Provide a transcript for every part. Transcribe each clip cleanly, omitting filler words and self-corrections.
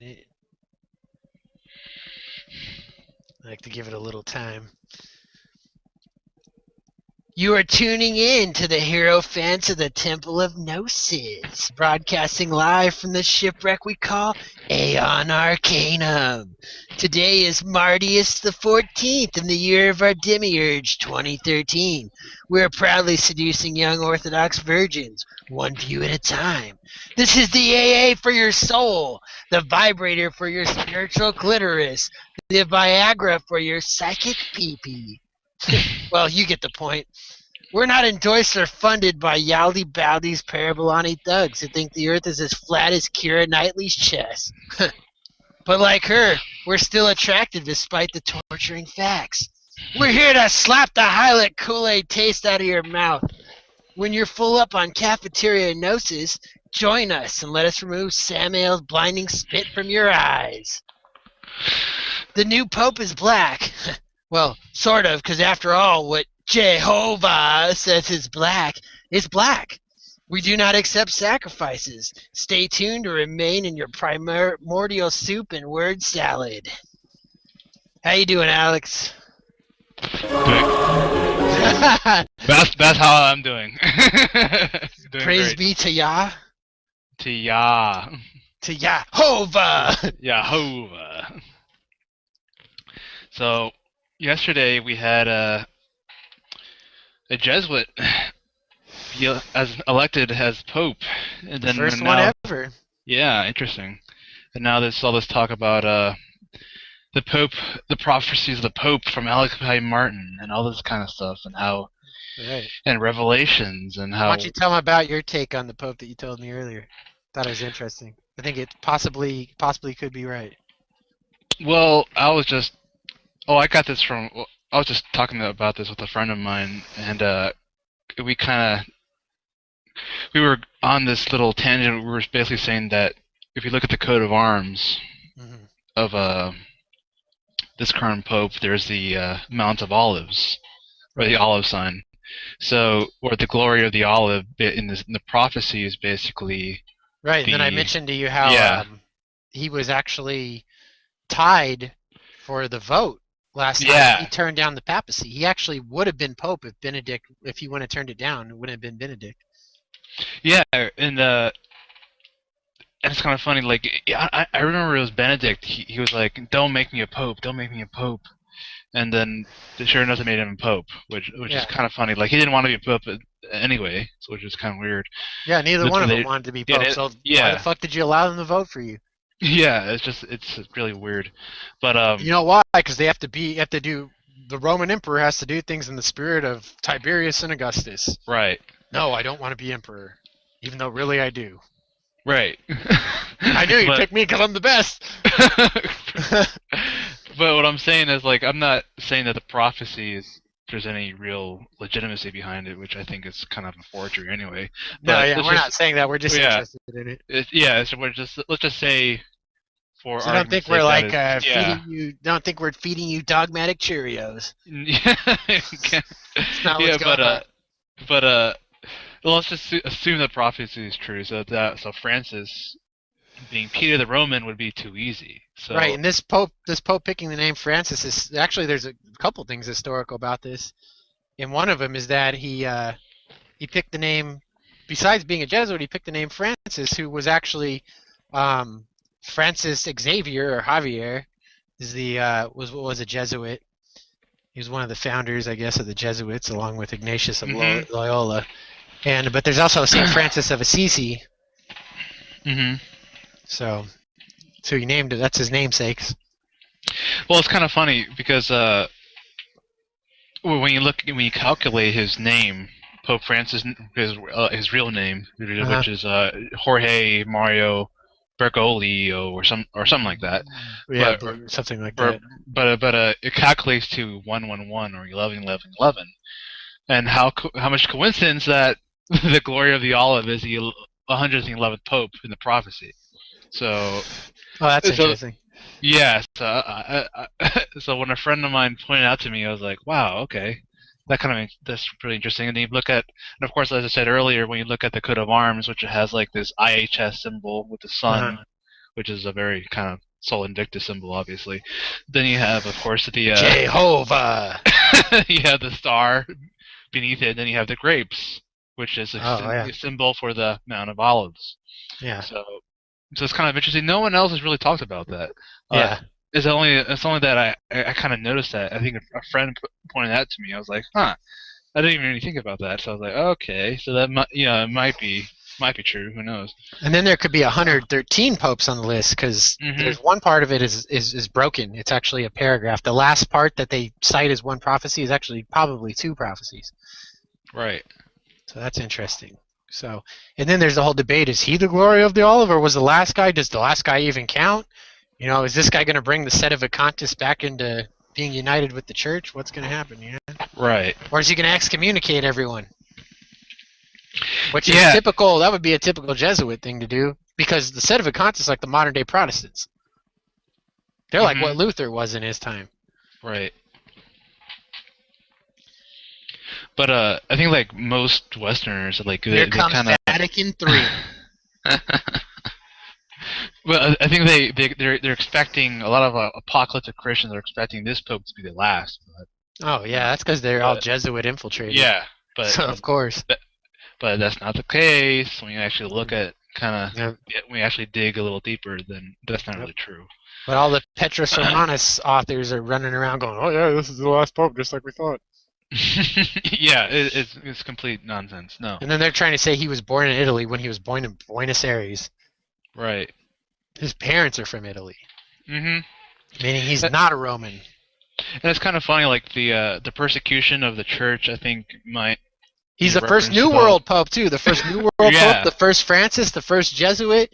I like to give it a little time. You are tuning in to the Hero Fans of the Temple of Gnosis, broadcasting live from the shipwreck we call Aeon Arcanum. Today is Martius the 14th in the year of our Demiurge, 2013. We are proudly seducing young Orthodox virgins, one view at a time. This is the AA for your soul, the vibrator for your spiritual clitoris, the Viagra for your psychic pee-pee. Well, you get the point. We're not endorsed or funded by Yaldi Baldi's Parabolani thugs who think the earth is as flat as Keira Knightley's chest. But like her, we're still attractive despite the torturing facts. We're here to slap the hylic Kool-Aid taste out of your mouth. When you're full up on cafeteria gnosis, join us and let us remove Samael's blinding spit from your eyes. The new pope is black. Well, sort of, because after all, what Jehovah says is black. We do not accept sacrifices. Stay tuned to remain in your primordial soup and word salad. How you doing, Alex? That's how I'm doing. Doing Praise great. be to Yah. To Yah. To Yahovah. Yahovah. So yesterday we had a Jesuit elected as Pope, and then First now, one ever. Yeah, interesting. And now there's all this talk about the Pope, the prophecies of the Pope from Malachi Martin, and all this kind of stuff, and how, Right. and revelations, and how. Why don't you tell me about your take on the Pope that you told me earlier? Thought it was interesting. I think it possibly could be right. Well, I was just talking about this with a friend of mine, and we were on this little tangent. We were basically saying that if you look at the coat of arms of this current pope, there's the Mount of Olives, or the olive sign. So, or the glory of the olive in the prophecy is basically right. And then I mentioned to you how he was actually tied for the vote last time. He turned down the papacy. He actually would have been Pope if he wouldn't have turned it down. It wouldn't have been Benedict. Yeah, and it's kind of funny. Like, I remember it was Benedict. He was like, "Don't make me a pope. Don't make me a pope." And then, sure enough, they made him a pope, which is kind of funny. Like, he didn't want to be a pope anyway, which is kind of weird. Yeah, neither one of them wanted to be pope. So why the fuck did you allow them to vote for you? Yeah, it's really weird. But you know why? Because they have to do. The Roman emperor has to do things in the spirit of Tiberius and Augustus. Right. No, I don't want to be emperor, even though really I do. Right. I knew you'd pick me because I'm the best. But what I'm saying is, like, I'm not saying that the prophecy there's any real legitimacy behind it, which I think is kind of a forgery anyway. But no, we're not saying that. We're just interested in it. So let's just say, for so don't think we're like feeding you. Don't think we're feeding you dogmatic Cheerios. It's not what's going on. But let's just assume that prophecy is true. So Francis being Peter the Roman would be too easy. So, right, and this Pope picking the name Francis is actually, there's a couple things historical about this. And one of them is that he picked the name, besides being a Jesuit, he picked the name Francis, who was actually Francis Xavier or Javier was a Jesuit. He was one of the founders, I guess, of the Jesuits, along with Ignatius of Loyola. But there's also Saint Francis of Assisi. So he named it. That's his namesakes. Well, it's kind of funny because when you calculate his name, Pope Francis, his real name, which is Jorge Mario Bergoglio or something like that. Yeah, something like that. But it calculates to 111 or 1111, and how much coincidence that the glory of the olive is the 111th Pope in the prophecy. So, that's interesting. Yeah. So when a friend of mine pointed out to me, I was like, "Wow, okay, that's pretty interesting." And then you look at, and of course, as I said earlier, when you look at the coat of arms, which has like this IHS symbol with the sun which is a very kind of Sol Invictus symbol, obviously. Then you have, of course, the Jehovah. you have the star beneath it. Then you have the grapes, which is a symbol for the Mount of Olives. Yeah. So it's kind of interesting. No one else has really talked about that. Yeah. It's only that I kind of noticed that. I think a friend pointed that to me. I was like, huh. I didn't even really think about that. So I was like, okay, so that it might be true. Who knows? And then there could be 113 popes on the list because there's one part of it is broken. It's actually a paragraph. The last part that they cite as one prophecy is actually probably two prophecies. Right. So that's interesting. So, and then there's the whole debate: is he the glory of the olive, or was the last guy? Does the last guy even count? You know, is this guy going to bring the Sedevacantists back into being united with the church? What's going to happen? You know? Right. Or is he going to excommunicate everyone? Which is typical. That would be a typical Jesuit thing to do, because the Sedevacantists like the modern day Protestants. They're like what Luther was in his time. Right. But I think like most Westerners, like here comes Vatican III. Well, I think they're expecting, a lot of apocalyptic Christians are expecting this pope to be the last. But, oh yeah, that's because they're all Jesuit infiltrated. Yeah, but so of course. But that's not the case. When you actually look at when you actually dig a little deeper, then that's not really true. But all the Petrus Romanus authors are running around going, "Oh yeah, this is the last pope, just like we thought." Yeah, it's complete nonsense. No. And then they're trying to say he was born in Italy when he was born in Buenos Aires. Right. His parents are from Italy. Meaning he's not a Roman. And it's kind of funny, like the persecution of the church, I think, might. He's the first New World Pope too. The first New World Pope, the first Francis, the first Jesuit.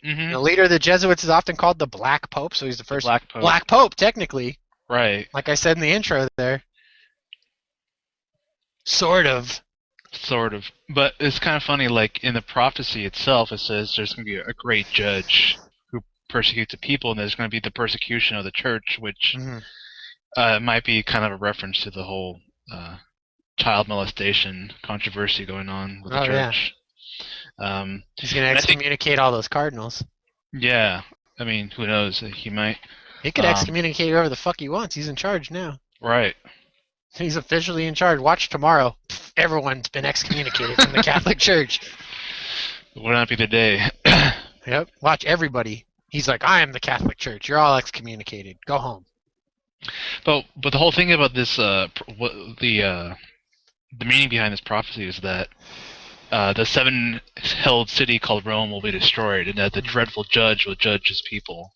The leader of the Jesuits is often called the Black Pope, so he's the first Black Pope, technically. Right. Like I said in the intro there. Sort of. But it's kind of funny, like in the prophecy itself, it says there's going to be a great judge who persecutes the people, and there's going to be the persecution of the church, which might be kind of a reference to the whole child molestation controversy going on with the church. Yeah. He's going to excommunicate all those cardinals. Yeah. I mean, who knows? He might. He could excommunicate whoever the fuck he wants. He's in charge now. Right. He's officially in charge. Watch tomorrow. Everyone's been excommunicated from the Catholic Church. Would not be the day. Yep. Watch everybody. He's like, I am the Catholic Church. You're all excommunicated. Go home. But the whole thing about this, the meaning behind this prophecy is that the seven-hilled city called Rome will be destroyed, and that the dreadful judge will judge his people.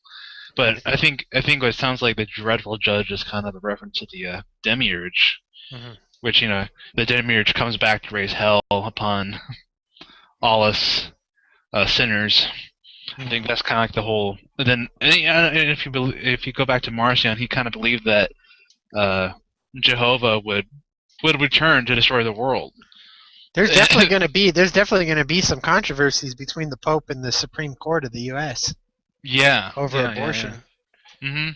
But I think what it sounds like, the dreadful judge is kind of a reference to the Demiurge, which, the Demiurge comes back to raise hell upon all us sinners. I think that's kind of like the whole. And if you go back to Marcion, he kind of believed that Jehovah would return to destroy the world. There's definitely going to be some controversies between the Pope and the Supreme Court of the U.S. Yeah. Over abortion. Yeah.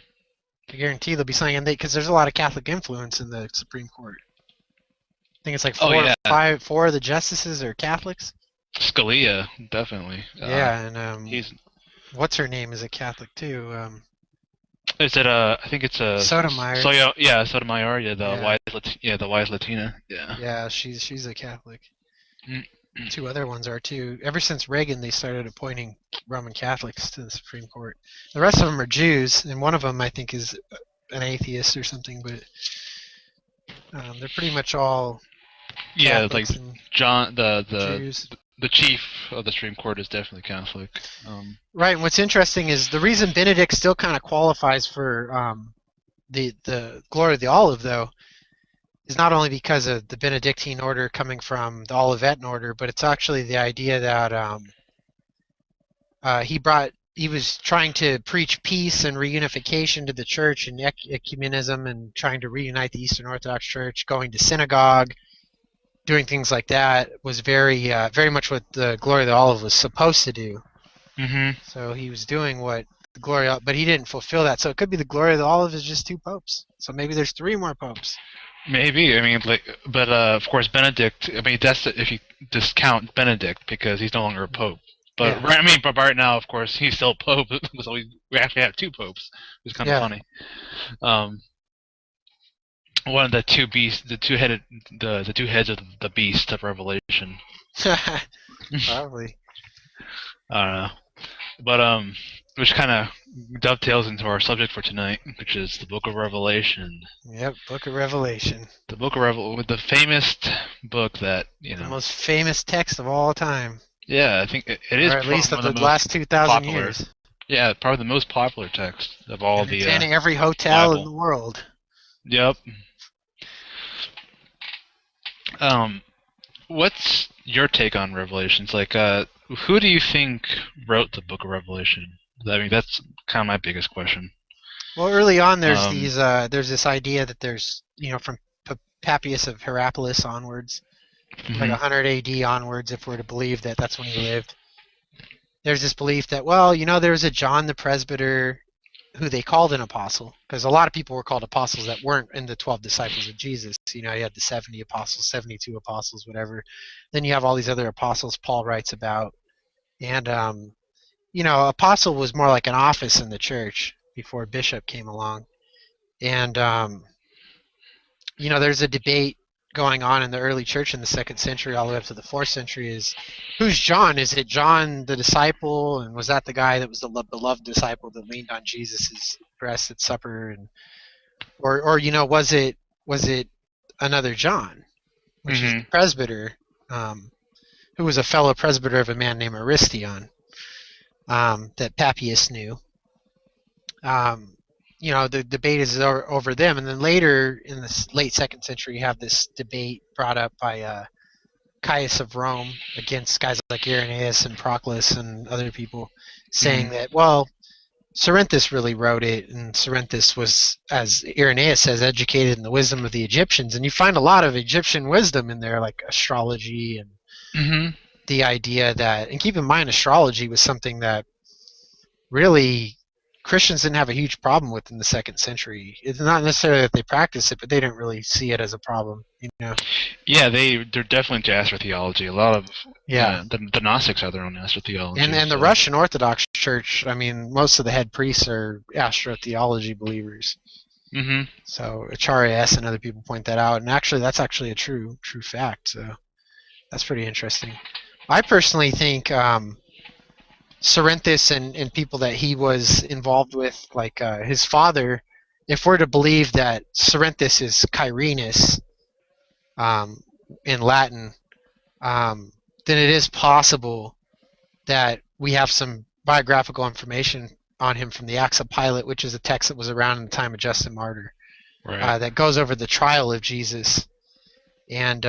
I guarantee there'll be something because there's a lot of Catholic influence in the Supreme Court. I think it's like four of the justices are Catholics. Scalia, definitely. And what's her name is a Catholic too. Is it I think it's Sotomayor. Sotomayor. Yeah, the wise Latina. Yeah. Yeah, she's a Catholic. Two other ones are too. Ever since Reagan, they started appointing Roman Catholics to the Supreme Court. The rest of them are Jews, and one of them I think is an atheist or something. But they're pretty much all Catholics, like John, the Jews. The chief of the Supreme Court is definitely Catholic. Right, and what's interesting is the reason Benedict still kind of qualifies for the glory of the olive, though, is not only because of the Benedictine order coming from the Olivetan order, but it's actually the idea that he was trying to preach peace and reunification to the church and ecumenism and trying to reunite the Eastern Orthodox Church, going to synagogue, doing things like that was very much what the glory of the olive was supposed to do. So he was doing what the glory, but he didn't fulfill that. So it could be the glory of the olive is just two popes. So maybe there's three more popes. Maybe. I mean, but of course Benedict. I mean, that's if you discount Benedict because he's no longer a pope. But but right now, of course, he's still Pope. So we actually have two popes. It's kind of funny. One of the two beasts, the two heads of the beast of Revelation. Probably. I don't know, but which kind of dovetails into our subject for tonight, which is the Book of Revelation. Yep, Book of Revelation. The Book of Revelation, the famous book that the most famous text of all time. Yeah, I think it is. Or at least of the last 2,000 years. Yeah, probably the most popular text of all the. It's in every hotel Bible. in the world. Yep. What's your take on Revelations? Like, who do you think wrote the Book of Revelation? I mean, that's kind of my biggest question. Well, early on, there's there's this idea that there's, from Papias of Hierapolis onwards, like 100 AD onwards, if we're to believe that that's when he lived. There's this belief that, there was a John the Presbyter who they called an apostle, because a lot of people were called apostles that weren't in the 12 disciples of Jesus. You had the 70 apostles, 72 apostles, whatever. Then you have all these other apostles Paul writes about. And, apostle was more like an office in the church before bishop came along. And, there's a debate going on in the early church in the 2nd century all the way up to the 4th century is, who's John? Is it John the disciple? And was that the guy that was the beloved disciple that leaned on Jesus' breast at supper? And or was it another John, which is the presbyter, who was a fellow presbyter of a man named Aristion, that Papias knew. The debate is over them, and then later in the late 2nd century, you have this debate brought up by Caius of Rome against guys like Irenaeus and Proclus and other people, saying that, Cerinthus really wrote it, and Cerinthus was, as Irenaeus says, educated in the wisdom of the Egyptians, and you find a lot of Egyptian wisdom in there, like astrology and the idea that, and keep in mind, astrology was something that really Christians didn't have a huge problem with in the 2nd century. It's not necessarily that they practiced it, but they didn't really see it as a problem. Yeah, they're definitely into astrotheology. A lot of the Gnostics have their own astrotheology. And the Russian Orthodox Church, I mean, most of the head priests are astrotheology believers. So Acharya S. and other people point that out, and actually, that's actually a true fact. So that's pretty interesting. I personally think Cerinthus and people that he was involved with, like his father, if we're to believe that Cerinthus is Quirinus in Latin, then it is possible that we have some biographical information on him from the Acts of Pilate, which is a text that was around in the time of Justin Martyr, that goes over the trial of Jesus. And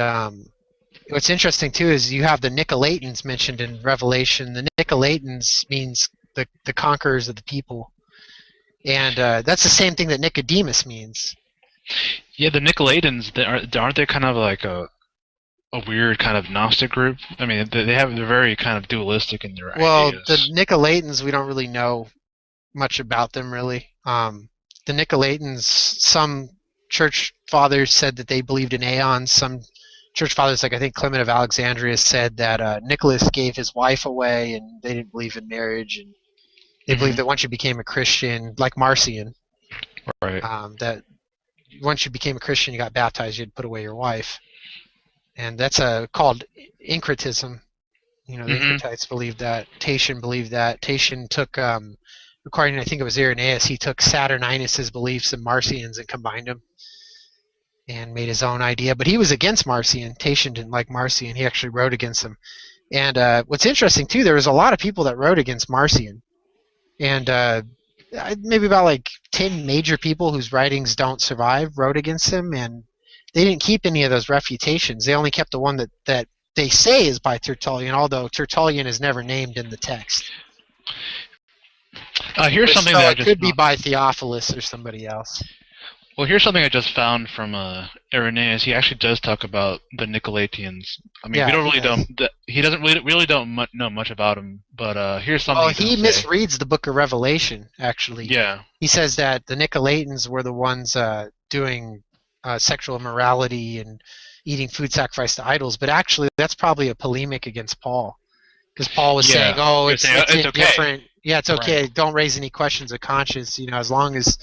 what's interesting too is you have the Nicolaitans mentioned in Revelation. The Nicolaitans means the conquerors of the people, and that's the same thing that Nicodemus means. Yeah, the Nicolaitans, aren't they kind of like a weird kind of Gnostic group? I mean, they're very kind of dualistic in their ideas. Well, the Nicolaitans, we don't really know much about them, really. The Nicolaitans, some church fathers said that they believed in aeons. Some church fathers, like I think Clement of Alexandria, said that Nicholas gave his wife away, and they didn't believe in marriage, and they believed that once you became a Christian, like Marcion, that once you became a Christian, you got baptized, you'd put away your wife, and that's called incretism. The Incretites believed that. Tatian believed that. Tatian took, according to, I think it was Irenaeus, he took Saturninus's beliefs and Marcion's and combined them and made his own idea. But he was against Marcion. Tatian didn't like Marcion. He actually wrote against him. And what's interesting, too, there was a lot of people that wrote against Marcion. And maybe about like 10 major people whose writings don't survive wrote against him. And they didn't keep any of those refutations. They only kept the one that they say is by Tertullian, although Tertullian is never named in the text. Here's something that could be by Theophilus or somebody else. Well, here's something I just found from Irenaeus. He actually does talk about the Nicolaitans. I mean, he doesn't really know much about them. But here's something. Oh, he misreads the Book of Revelation. Actually, he says that the Nicolaitans were the ones doing sexual immorality and eating food sacrificed to idols. But actually, that's probably a polemic against Paul. Because Paul was saying, "Oh, it's indifferent. Okay. Yeah, it's okay. Right. Don't raise any questions of conscience. As long as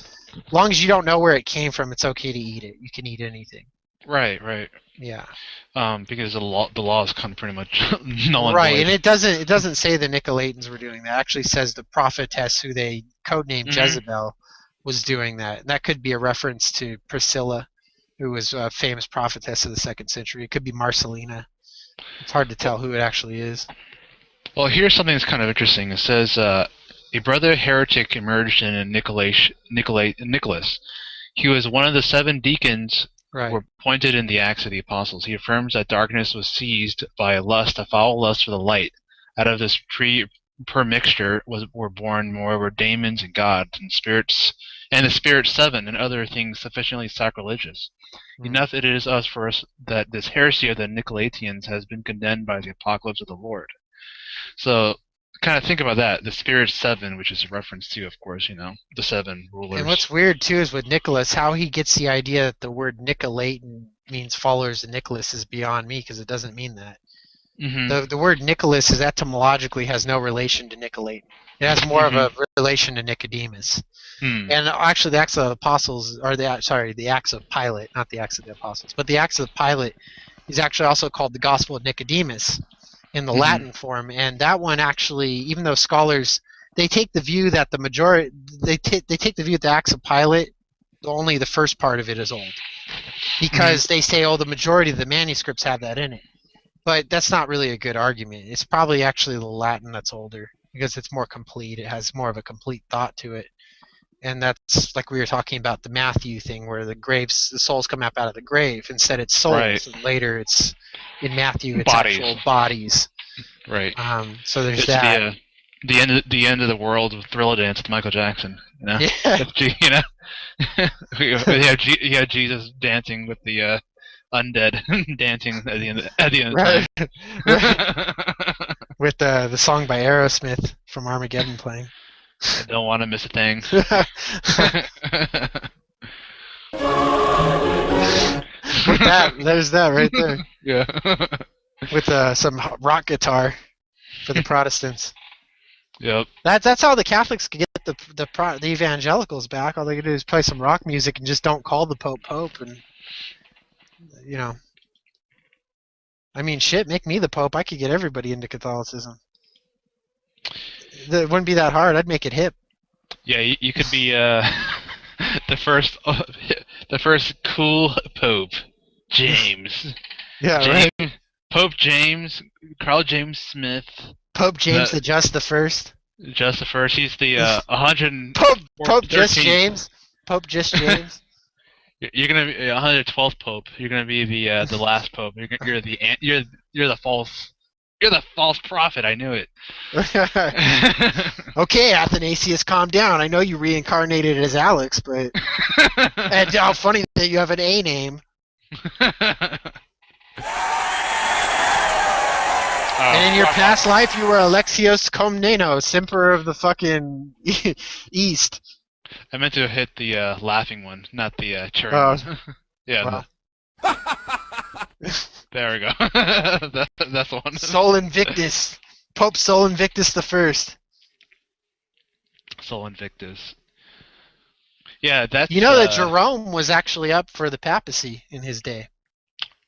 you don't know where it came from, it's okay to eat it. You can eat anything." Right. Yeah. Because the law is kind of pretty much null and Right, void. and it doesn't say the Nicolaitans were doing that. It actually says the prophetess, who they codenamed Jezebel, was doing that. And that could be a reference to Priscilla, who was a famous prophetess of the 2nd century. It could be Marcellina. It's hard to tell who it actually is. Well, here's something that's kind of interesting. It says a brother heretic emerged in Nicholas. He was one of the 7 deacons who were appointed in the Acts of the Apostles. He affirms that darkness was seized by a foul lust for the light. Out of this mixture were born, moreover, daemons and gods and spirits, and the spirit 7 and other things sufficiently sacrilegious. Enough it is for us that this heresy of the Nicolaitans has been condemned by the apocalypse of the Lord. So, kind of think about that. The Spirit 7, which is a reference to, of course, the 7 rulers. And what's weird, too, is with Nicholas, how he gets the idea that the word Nicolaitan means followers of Nicholas is beyond me, because it doesn't mean that. The word Nicholas etymologically has no relation to Nicolaitan. It has more of a relation to Nicodemus. And actually, the Acts of the Apostles, or the Acts of Pilate, not the Acts of the Apostles, but the Acts of Pilate is actually also called the Gospel of Nicodemus in the Latin form. And that one actually, even though scholars, they take the view that the majority, they take the view that the Acts of Pilate, only the first part of it is old. Because they say, the majority of the manuscripts have that in it. But that's not really a good argument. It's probably actually the Latin that's older, because it's more complete. It has more of a complete thought to it. And that's like we were talking about the Matthew thing, where the souls come up out of the grave. Instead, it's souls. Right. And later, it's in Matthew, it's actual bodies. Right. So there's it's that. The end of the world with Thriller Dance with Michael Jackson. Yeah. You have Jesus dancing with the undead, dancing at the end. Right. Of time. With the song by Aerosmith from Armageddon playing. I don't want to miss a thing. There's that right there. Yeah. With some rock guitar for the Protestants. Yep. That's how the Catholics get the evangelicals back. All they can do is play some rock music and just don't call the Pope, and I mean, shit, make me the Pope. I could get everybody into Catholicism. It wouldn't be that hard. I'd make it hip. Yeah, you could be the first cool Pope, James. Yeah, right. Pope James, Carl James Smith. Pope James the Just the First. Just the First. He's the 100. Pope Just James. Pope Just James. You're gonna be 112th Pope. You're gonna be the last Pope. You're the false. You're the false prophet. I knew it. Okay, Athanasius, calm down. I know you reincarnated as Alex, but and how funny that you have an A name. And in your past life, you were Alexios Komnenos, emperor of the fucking East. I meant to hit the laughing one, not the cheering one. Yeah. Wow. There we go. That's the one. Sol Invictus. Pope Sol Invictus the First. Sol Invictus. Yeah, that's... that Jerome was actually up for the papacy in his day.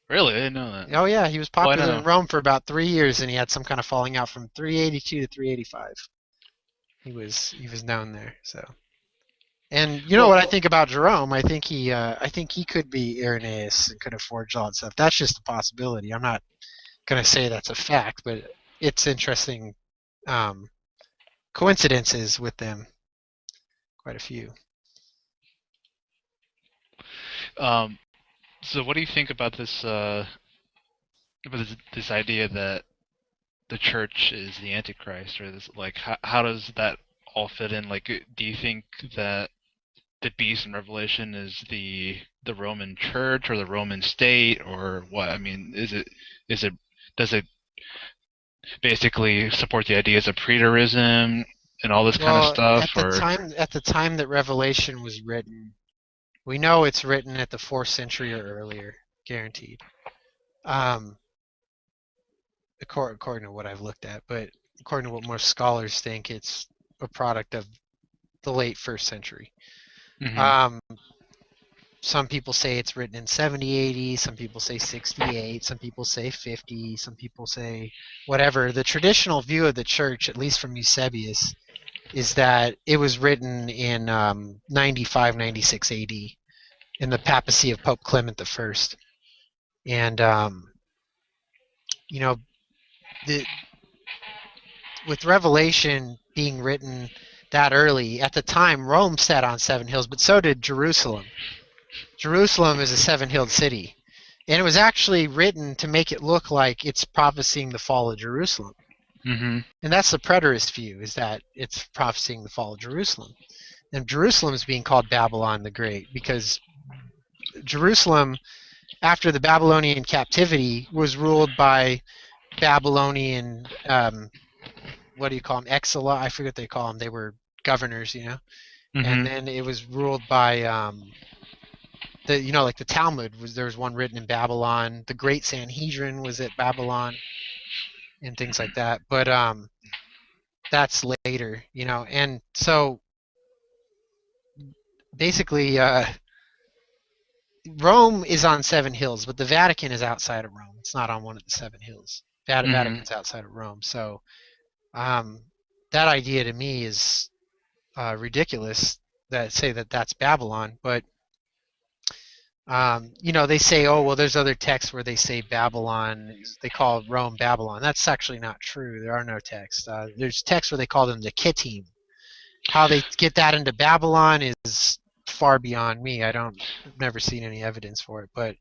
Really? I didn't know that. Oh, yeah. He was popular in Rome for about 3 years, and he had some kind of falling out from 382 to 385. He was known there, so... And what I think about Jerome? I think he could be Irenaeus and could have forged all that stuff. That's just a possibility. I'm not going to say that's a fact, but it's interesting coincidences with them. Quite a few. So what do you think about this idea that the church is the Antichrist, or this, like, how does that all fit in? Like, do you think that the beast in Revelation is the Roman Church or the Roman state, or what? I mean, does it basically support the ideas of preterism and all this kind of stuff? At the time that Revelation was written, we know it's written at the 4th century or earlier, guaranteed. according to what I've looked at, but according to what most scholars think, it's a product of the late 1st century. Mm-hmm. Some people say it's written in 70 AD, some people say 68, some people say 50, some people say whatever. The traditional view of the church, at least from Eusebius, is that it was written in 95, 96 AD in the papacy of Pope Clement I. And, with Revelation being written that early, at the time, Rome sat on 7 hills, but so did Jerusalem. Jerusalem is a 7-hilled city, and it was actually written to make it look like it's prophesying the fall of Jerusalem. Mm-hmm. And that's the preterist view, is that it's prophesying the fall of Jerusalem. And Jerusalem is being called Babylon the Great because Jerusalem, after the Babylonian captivity, was ruled by Babylonian, what do you call them, exila? I forget what they call them. They were governors, Mm-hmm. And then it was ruled by like the Talmud there was one written in Babylon. The Great Sanhedrin was at Babylon, and things like that. But that's later, And so basically, Rome is on 7 hills, but the Vatican is outside of Rome. It's not on one of the 7 hills. Vatican's outside of Rome. So that idea to me is ridiculous. That that's Babylon, but they say, oh, well, there's other texts where they say Babylon, they call Rome Babylon. That's actually not true. There are no texts. There's texts where they call them the Kittim. How they get that into Babylon is far beyond me. I've never seen any evidence for it. But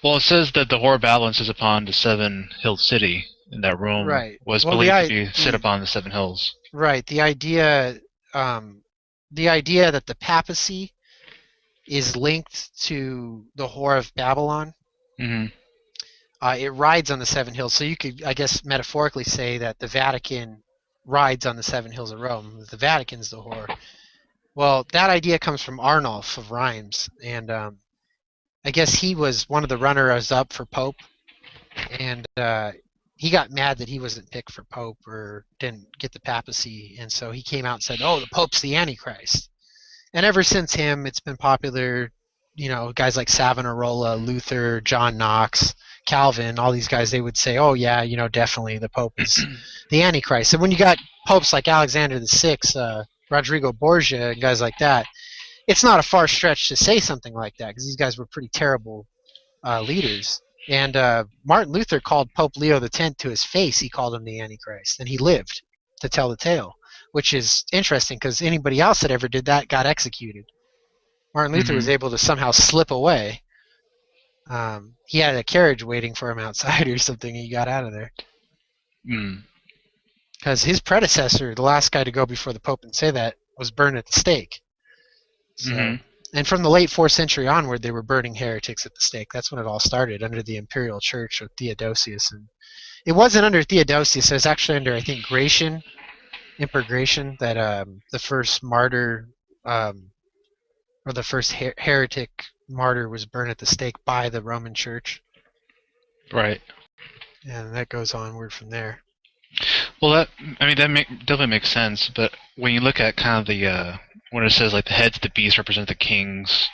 well, it says that the whore of Babylon sits upon the 7-hilled city, and that Rome was believed to sit upon the 7 hills. Right. The idea that the papacy is linked to the whore of Babylon. Mm-hmm. It rides on the 7 hills. So you could, I guess, metaphorically say that the Vatican rides on the 7 hills of Rome. The Vatican's the whore. Well, that idea comes from Arnulf of Rheims, and I guess he was one of the runners-up for Pope, and he got mad that he wasn't picked for Pope or didn't get the papacy, and so he came out and said, oh, the Pope's the Antichrist. And ever since him, it's been popular, guys like Savonarola, Luther, John Knox, Calvin, all these guys, they would say, oh, yeah, definitely the Pope is the Antichrist. And when you got popes like Alexander VI, Rodrigo Borgia, and guys like that, it's not a far stretch to say something like that because these guys were pretty terrible leaders. And Martin Luther called Pope Leo X to his face. He called him the Antichrist, and he lived to tell the tale, which is interesting because anybody else that ever did that got executed. Martin Luther was able to somehow slip away. He had a carriage waiting for him outside or something, and he got out of there. Because his predecessor, the last guy to go before the Pope and say that, was burned at the stake. So, and from the late 4th century onward, they were burning heretics at the stake. That's when it all started, under the imperial church of Theodosius. And it wasn't under Theodosius. It was actually under, I think, Gratian, Emperor Gratian, that the first martyr, or the first heretic martyr was burned at the stake by the Roman Church. Right. And that goes onward from there. Well, definitely makes sense. But when you look at kind of the when it says like the heads of the beast represent the kings,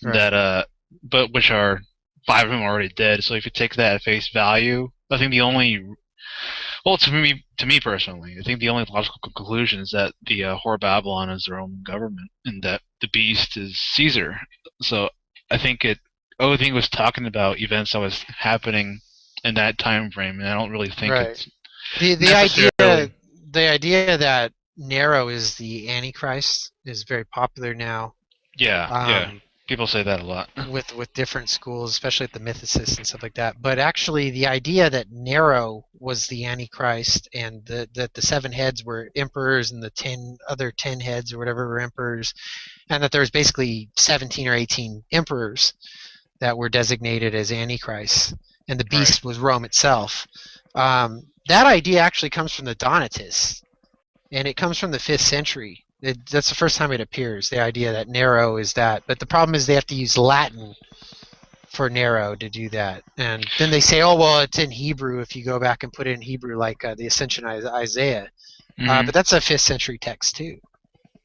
right, but which are 5 of them already dead. So if you take that at face value, I think to me personally, I think the only logical conclusion is that the whore of Babylon is the Roman government, and that the beast is Caesar. So I think it was talking about events that was happening in that time frame, and I don't really think it's the idea that Nero is the Antichrist is very popular now. Yeah, people say that a lot. with different schools, especially at the mythicists and stuff like that. But actually, the idea that Nero was the Antichrist and that the 7 heads were emperors and the 10 heads or whatever were emperors, and that there was basically 17 or 18 emperors that were designated as Antichrists, and the beast was Rome itself. That idea actually comes from the Donatists, and it comes from the 5th century. That's the first time it appears, the idea that Nero is that. But the problem is they have to use Latin for Nero to do that. And then they say, oh, well, it's in Hebrew if you go back and put it in Hebrew, like the Ascension Isaiah. But that's a 5th century text too.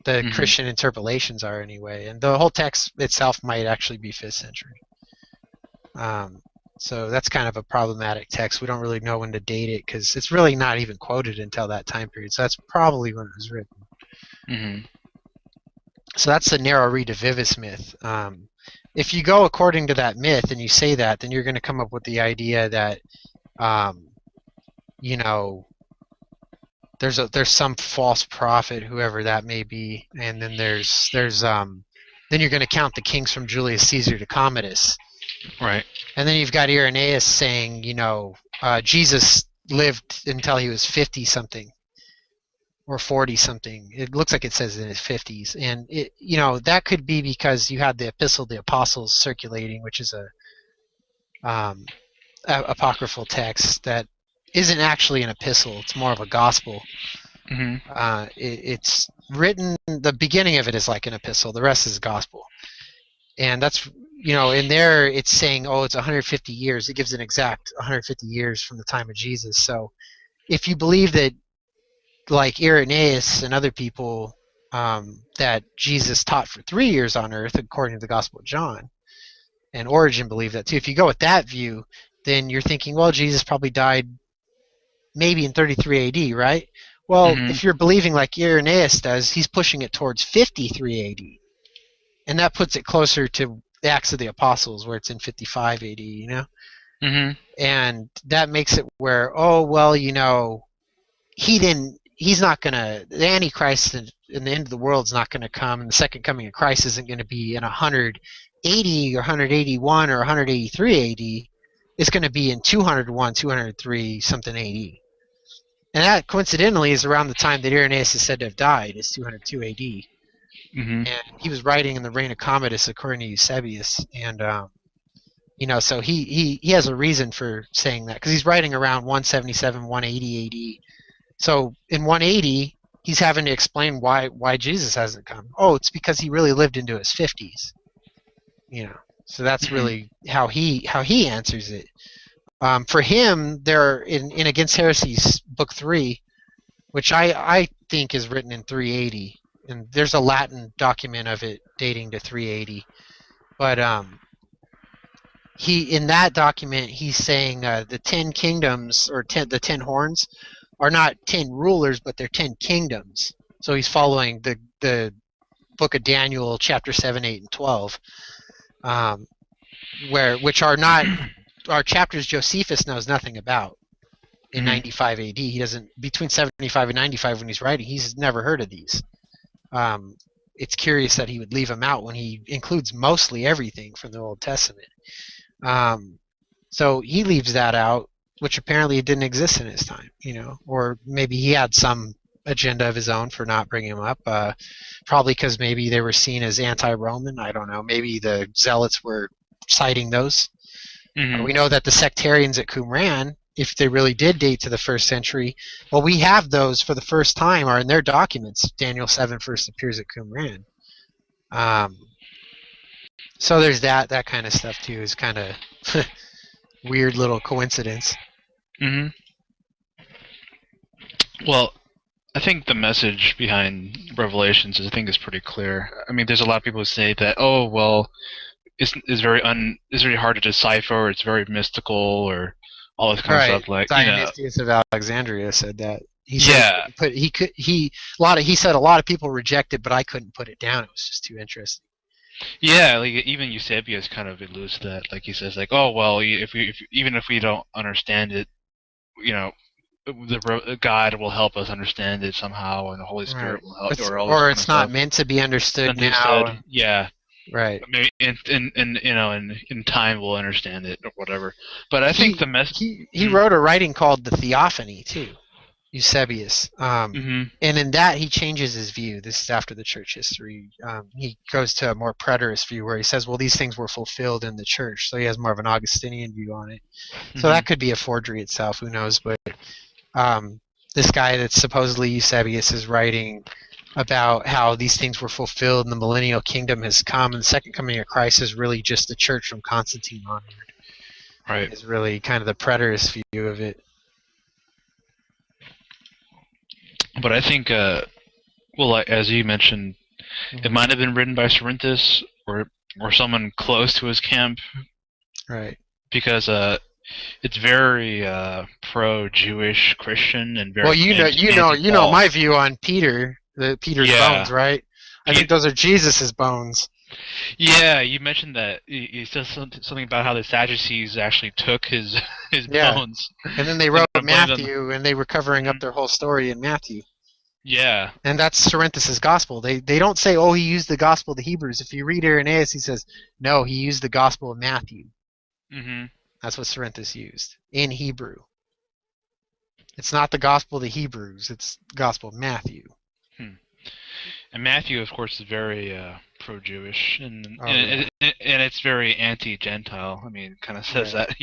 The Christian interpolations are anyway. And the whole text itself might actually be 5th century. So that's kind of a problematic text. We don't really know when to date it because it's really not even quoted until that time period. So that's probably when it was written. So that's the Nero Redivivus myth. If you go according to that myth and you say that, then you're going to come up with the idea that, you know, there's some false prophet, whoever that may be, and then then you're going to count the kings from Julius Caesar to Commodus. Right. And then you've got Irenaeus saying, you know, Jesus lived until he was 50-something or 40-something. It looks like it says in his 50s. And, you know, that could be because you had the Epistle of the Apostles circulating, which is a apocryphal text that isn't actually an epistle. It's more of a gospel. It's written, the beginning of it is like an epistle. The rest is gospel. And that's, you know, in there it's saying, oh, it's 150 years. It gives an exact 150 years from the time of Jesus. So if you believe that, like Irenaeus and other people, that Jesus taught for 3 years on earth, according to the Gospel of John, and Origen believed that too. If you go with that view, then you're thinking, well, Jesus probably died maybe in 33 AD, right? Well, if you're believing like Irenaeus does, he's pushing it towards 53 AD. And that puts it closer to the Acts of the Apostles, where it's in 55 AD, you know? And that makes it where, oh, well, you know, he's not going to, the Antichrist in the end of the world is not going to come, and the second coming of Christ isn't going to be in 180 or 181 or 183 AD. It's going to be in 201, 203 something AD. And that coincidentally is around the time that Irenaeus is said to have died, is 202 AD. And he was writing in the reign of Commodus according to Eusebius. And, you know, so he has a reason for saying that, because he's writing around 177, 180 AD. So in 180, he's having to explain why Jesus hasn't come. Oh, it's because he really lived into his 50s. You know, so that's really how he answers it. For him, there in Against Heresies, Book 3, which I think is written in 380, and there's a Latin document of it dating to 380. But in that document, he's saying the 10 kingdoms, or the 10 horns, are not 10 rulers, but they're 10 kingdoms. So he's following the book of Daniel, chapter 7, 8, and 12, which are chapters Josephus knows nothing about in 95 AD. He doesn't, between 75 and 95 when he's writing, he's never heard of these. It's curious that he would leave them out when he includes mostly everything from the Old Testament. So he leaves that out, which apparently didn't exist in his time, you know, or maybe he had some agenda of his own for not bringing them up, probably because maybe they were seen as anti-Roman. I don't know. Maybe the Zealots were citing those. We know that the sectarians at Qumran, if they really did date to the 1st century, well, we have those for the first time are in their documents. Daniel 7 first appears at Qumran. So there's that kind of stuff too. Is kind of weird little coincidence. Well, I think the message behind Revelations is pretty clear. I mean, there's a lot of people who say that, oh, well, it's very hard to decipher, or it's very mystical, or all this kind of stuff. Like, Dionysius of Alexandria said that. He said he said a lot of people reject it, but I couldn't put it down. It was just too interesting. Yeah, like even Eusebius kind of alludes to that. Like he says, like, oh well, even if we don't understand it, you know, God will help us understand it somehow, and the Holy Spirit will help. Or it's not meant to be understood now. Yeah. Right. Maybe in time we'll understand it or whatever. But I think the message. He wrote a writing called the Theophany too, Eusebius. And in that he changes his view. This is after the church history. He goes to a more preterist view where he says, well, these things were fulfilled in the church. So he has more of an Augustinian view on it. So that could be a forgery itself. Who knows? But this guy that's supposedly Eusebius is writing about how these things were fulfilled and the millennial kingdom has come, and the second coming of Christ is really just the church from Constantine onward. Right. Is really kind of the preterist view of it. But I think, well, as you mentioned, it might have been written by Cerinthus or someone close to his camp. Right. Because it's very pro-Jewish Christian and very. Well, you know my view on Peter's bones, right? I think those are Jesus's bones. Yeah, you mentioned that. You said something about how the Sadducees actually took his bones. And then they wrote Matthew, and they were covering up their whole story in Matthew. Yeah. And that's Cerinthus' gospel. They don't say, oh, he used the gospel of the Hebrews. If you read Irenaeus, he says, no, he used the gospel of Matthew. Mm-hmm. That's what Cerinthus used in Hebrew. It's not the gospel of the Hebrews. It's the gospel of Matthew. And Matthew, of course, is very pro-Jewish, and it's very anti-Gentile. I mean, it kind of says that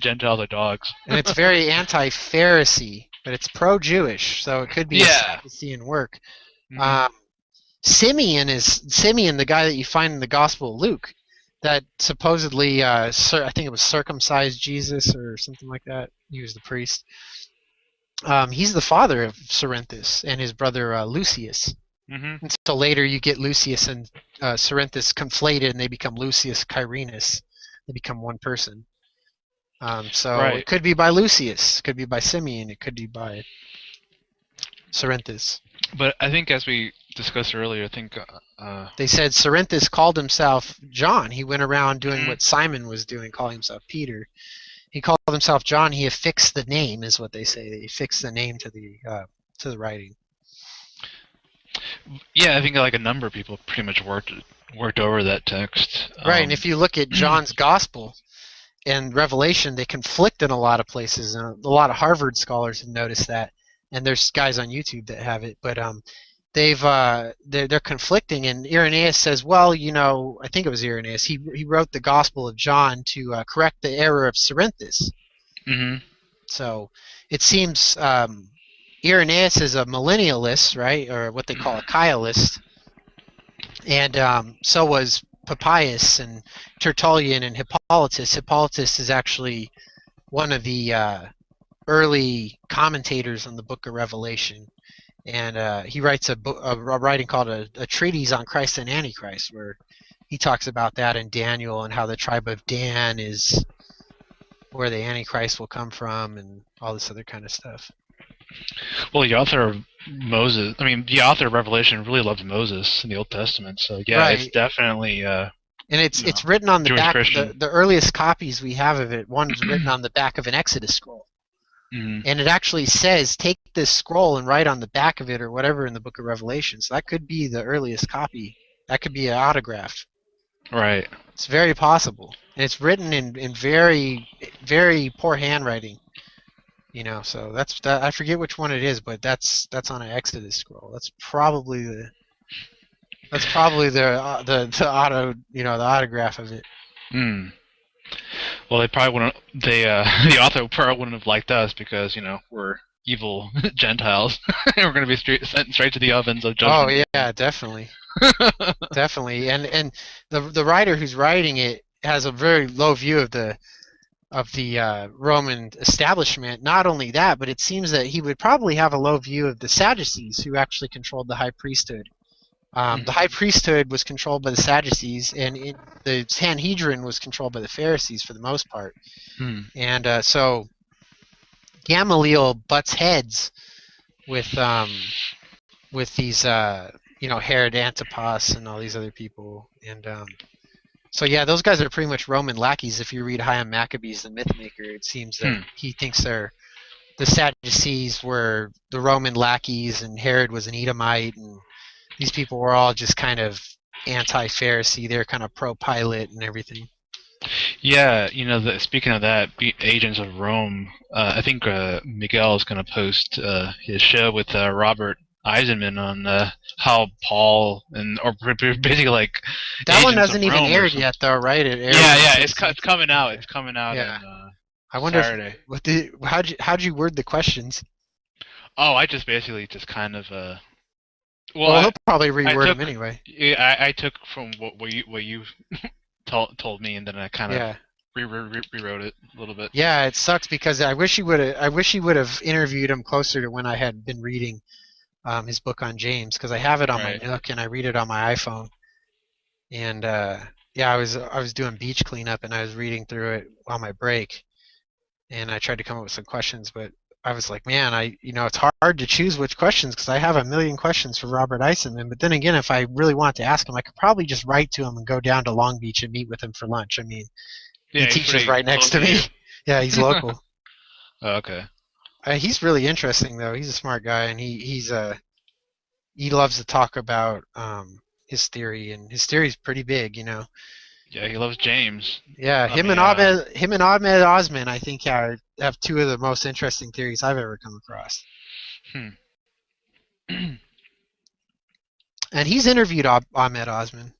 Gentiles are dogs. And it's very anti-Pharisee, but it's pro-Jewish, so it could be a Sadducean work. Mm-hmm. Simeon, the guy that you find in the Gospel of Luke, that supposedly, I think it was circumcised Jesus or something like that. He was the priest. He's the father of Cerinthus and his brother Lucius. Mm-hmm. And so later you get Lucius and Cerinthus conflated, and they become Lucius Quirinus. They become one person. It could be by Lucius, it could be by Simeon, it could be by Cerinthus. But I think, as we discussed earlier, I think they said Cerinthus called himself John. He went around doing what Simon was doing, calling himself Peter. He called himself John. He affixed the name, is what they say. He affixed the name to the writing. Yeah, I think like a number of people pretty much worked over that text. Right, and if you look at John's Gospel and Revelation, they conflict in a lot of places, and a lot of Harvard scholars have noticed that. And there's guys on YouTube that have it, but they're conflicting. And Irenaeus says, well, I think it was Irenaeus. He wrote the Gospel of John to correct the error of Cerinthus. Mm-hmm. So it seems. Irenaeus is a millennialist, right, or what they call a Chialist, and so was Papias and Tertullian and Hippolytus. Hippolytus is actually one of the early commentators on the Book of Revelation, and he writes a writing called a treatise on Christ and Antichrist, where he talks about that in Daniel and how the tribe of Dan is where the Antichrist will come from, and all this other kind of stuff. Well, the author of the author of Revelation really loved Moses in the Old Testament, so It's definitely. And it's written on the Jewish back. Christian. The earliest copies we have of it, one's written on the back of an Exodus scroll, and it actually says, "Take this scroll and write on the back of it," or whatever in the Book of Revelation. So that could be the earliest copy. That could be an autograph. Right. It's very possible, and it's written in very, very poor handwriting. So that's that. I forget which one it is, but that's on an Exodus scroll. That's probably the auto, the autograph of it. Well, they probably wouldn't. The author probably wouldn't have liked us because we're evil Gentiles. We're going to be sent straight to the ovens of judgment. Oh yeah, definitely, definitely. And the writer who's writing it has a very low view of the Roman establishment. Not only that, but it seems that he would probably have a low view of the Sadducees, who actually controlled the high priesthood. The high priesthood was controlled by the Sadducees, and the Sanhedrin was controlled by the Pharisees for the most part. And so Gamaliel butts heads with these Herod Antipas and all these other people, and so yeah, those guys are pretty much Roman lackeys. If you read Hyam Maccabees, the Mythmaker, it seems that he thinks the Sadducees were the Roman lackeys, and Herod was an Edomite, and these people were all just kind of anti-Pharisee. They're kind of pro-Pilate and everything. Yeah, speaking of that, Agents of Rome, I think Miguel is going to post his show with Robert Eisenman on how Paul or basically like that one hasn't even aired yet, though, right? It's coming out. It's coming out. Yeah. On, I wonder Saturday. how'd you word the questions? Oh, I just basically kind of Well, he'll probably reword them anyway. Yeah, I took from what you told me, and then I kind of rewrote it a little bit. Yeah, it sucks because I wish he would have interviewed him closer to when I had been reading his book on James, because I have it on my Nook and I read it on my iPhone. And yeah, I was doing beach cleanup and I was reading through it on my break, and I tried to come up with some questions, but I was like, man, it's hard to choose which questions because I have a million questions for Robert Eisenman. But then again, if I really want to ask him, I could probably just write to him and go down to Long Beach and meet with him for lunch. I mean, he teaches right next to me. Yeah, he's local. Oh, okay. He's really interesting though. He's a smart guy, and he loves to talk about his theory, and his theory is pretty big, Yeah, he loves James. Yeah, him and Ahmed Osman, I think, have two of the most interesting theories I've ever come across. And he's interviewed Ahmed Osman.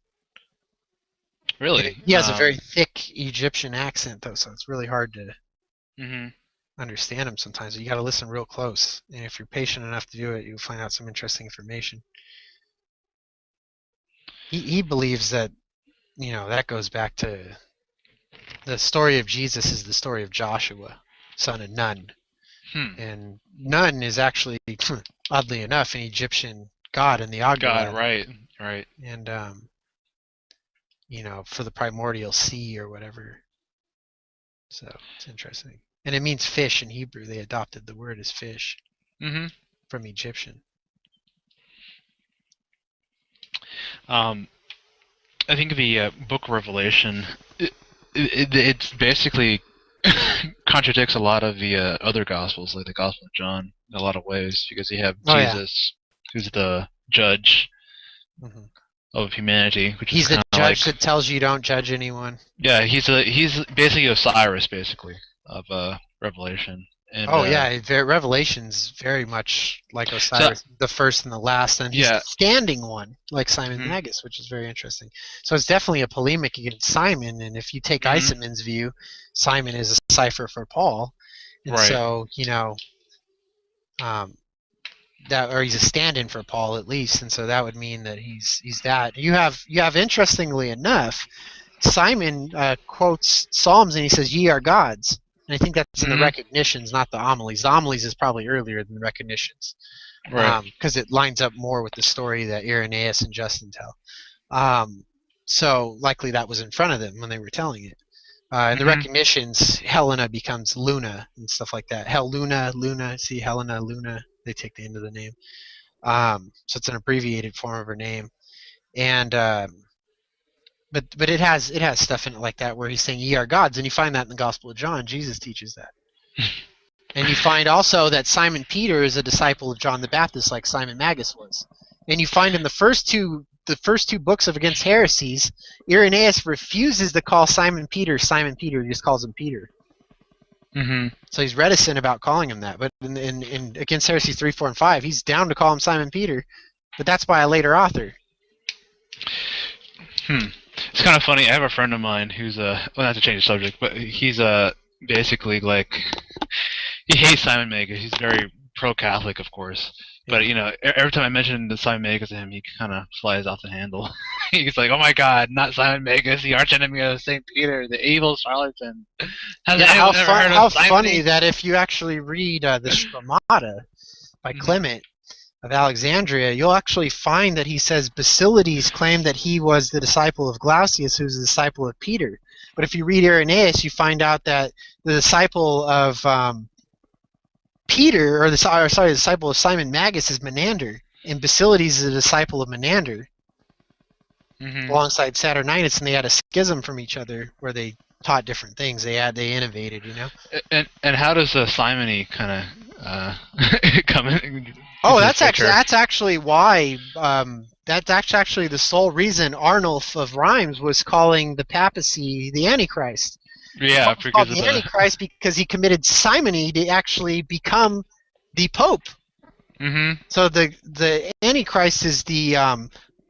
Really? He has a very thick Egyptian accent, though, so it's really hard to understand him sometimes. You got to listen real close, and if you're patient enough to do it, you'll find out some interesting information. He believes that, that goes back to the story of Jesus is the story of Joshua, son of Nun. And Nun is actually, oddly enough, an Egyptian god in the Agra. God, right. And, for the primordial sea or whatever. So it's interesting. And it means fish in Hebrew. They adopted the word as fish from Egyptian. I think the Book of Revelation, it's basically contradicts a lot of the other Gospels, like the Gospel of John, in a lot of ways, because you have Jesus, who's the judge of humanity, which he's is the judge that tells you don't judge anyone. Yeah, he's basically Osiris, basically, of Revelation. And, Revelation's very much like Osiris, the first and the last, and he's the standing one, like Simon Magus, which is very interesting. So it's definitely a polemic against Simon, and if you take Eisenman's view, Simon is a cipher for Paul, and so or he's a stand-in for Paul at least, and so that would mean that he's that. You have interestingly enough, Simon quotes Psalms and he says, "Ye are gods." And I think that's in the recognitions, not the homilies. The homilies is probably earlier than the recognitions, because it lines up more with the story that Irenaeus and Justin tell. So likely that was in front of them when they were telling it. In the recognitions, Helena becomes Luna and stuff like that. Luna. See, Helena, Luna. They take the end of the name. So it's an abbreviated form of her name, and but it has stuff in it like that where he's saying ye are gods, and you find that in the Gospel of John. Jesus teaches that. And you find also that Simon Peter is a disciple of John the Baptist, like Simon Magus was. And you find in the first two books of Against Heresies, Irenaeus refuses to call Simon Peter Simon Peter. He just calls him Peter. So he's reticent about calling him that. But in Against Heresies 3, 4, and 5, he's down to call him Simon Peter, but that's by a later author. It's kind of funny. I have a friend of mine who's not to change the subject, but he's basically like he hates Simon Magus. He's very pro-Catholic, of course. But every time I mention the Simon Magus to him, he kind of flies off the handle. He's like, "Oh my God, not Simon Magus, the archenemy of Saint Peter, the evil charlatan." How funny that if you actually read the Schemata by Clement of Alexandria, you'll actually find that he says Basilides claimed that he was the disciple of Glaucius, who's the disciple of Peter. But if you read Irenaeus, you find out that the disciple of Peter, or the disciple of Simon Magus is Menander, and Basilides is a disciple of Menander, alongside Saturninus, and they had a schism from each other where they taught different things. They innovated, And how does simony kind of come in? Oh, that's actually why. That's actually the sole reason Arnulf of Rheims was calling the papacy the Antichrist. Yeah, because of the Antichrist, because he committed simony to actually become the Pope. So the Antichrist is the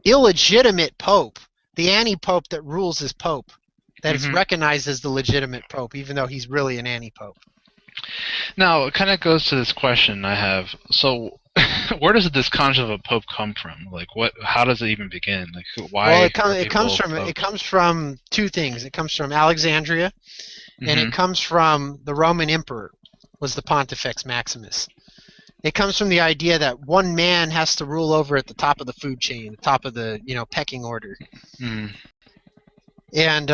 illegitimate Pope, the anti-Pope that rules as Pope, that is recognized as the legitimate Pope, even though he's really an anti-Pope. Now, it kind of goes to this question I have. So, where does this concept of a pope come from? Like, what? How does it even begin? Like, why? Well, it comes from two things. It comes from Alexandria, and it comes from the Roman emperor, was the Pontifex Maximus. It comes from the idea that one man has to rule over at the top of the food chain, the top of the pecking order. Mm. And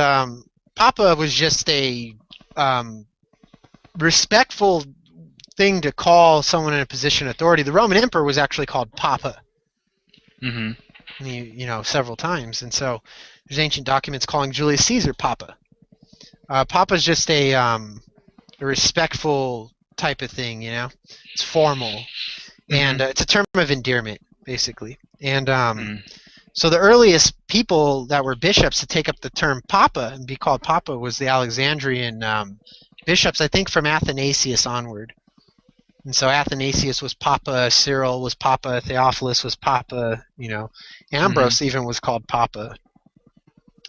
Papa was just a respectful thing to call someone in a position of authority. The Roman emperor was actually called Papa. Several times, and so there's ancient documents calling Julius Caesar Papa. Papa's just a respectful type of thing, It's formal, and it's a term of endearment, basically. And so the earliest people that were bishops to take up the term Papa and be called Papa was the Alexandrian bishops, I think, from Athanasius onward. And so Athanasius was Papa, Cyril was Papa, Theophilus was Papa, Ambrose even was called Papa.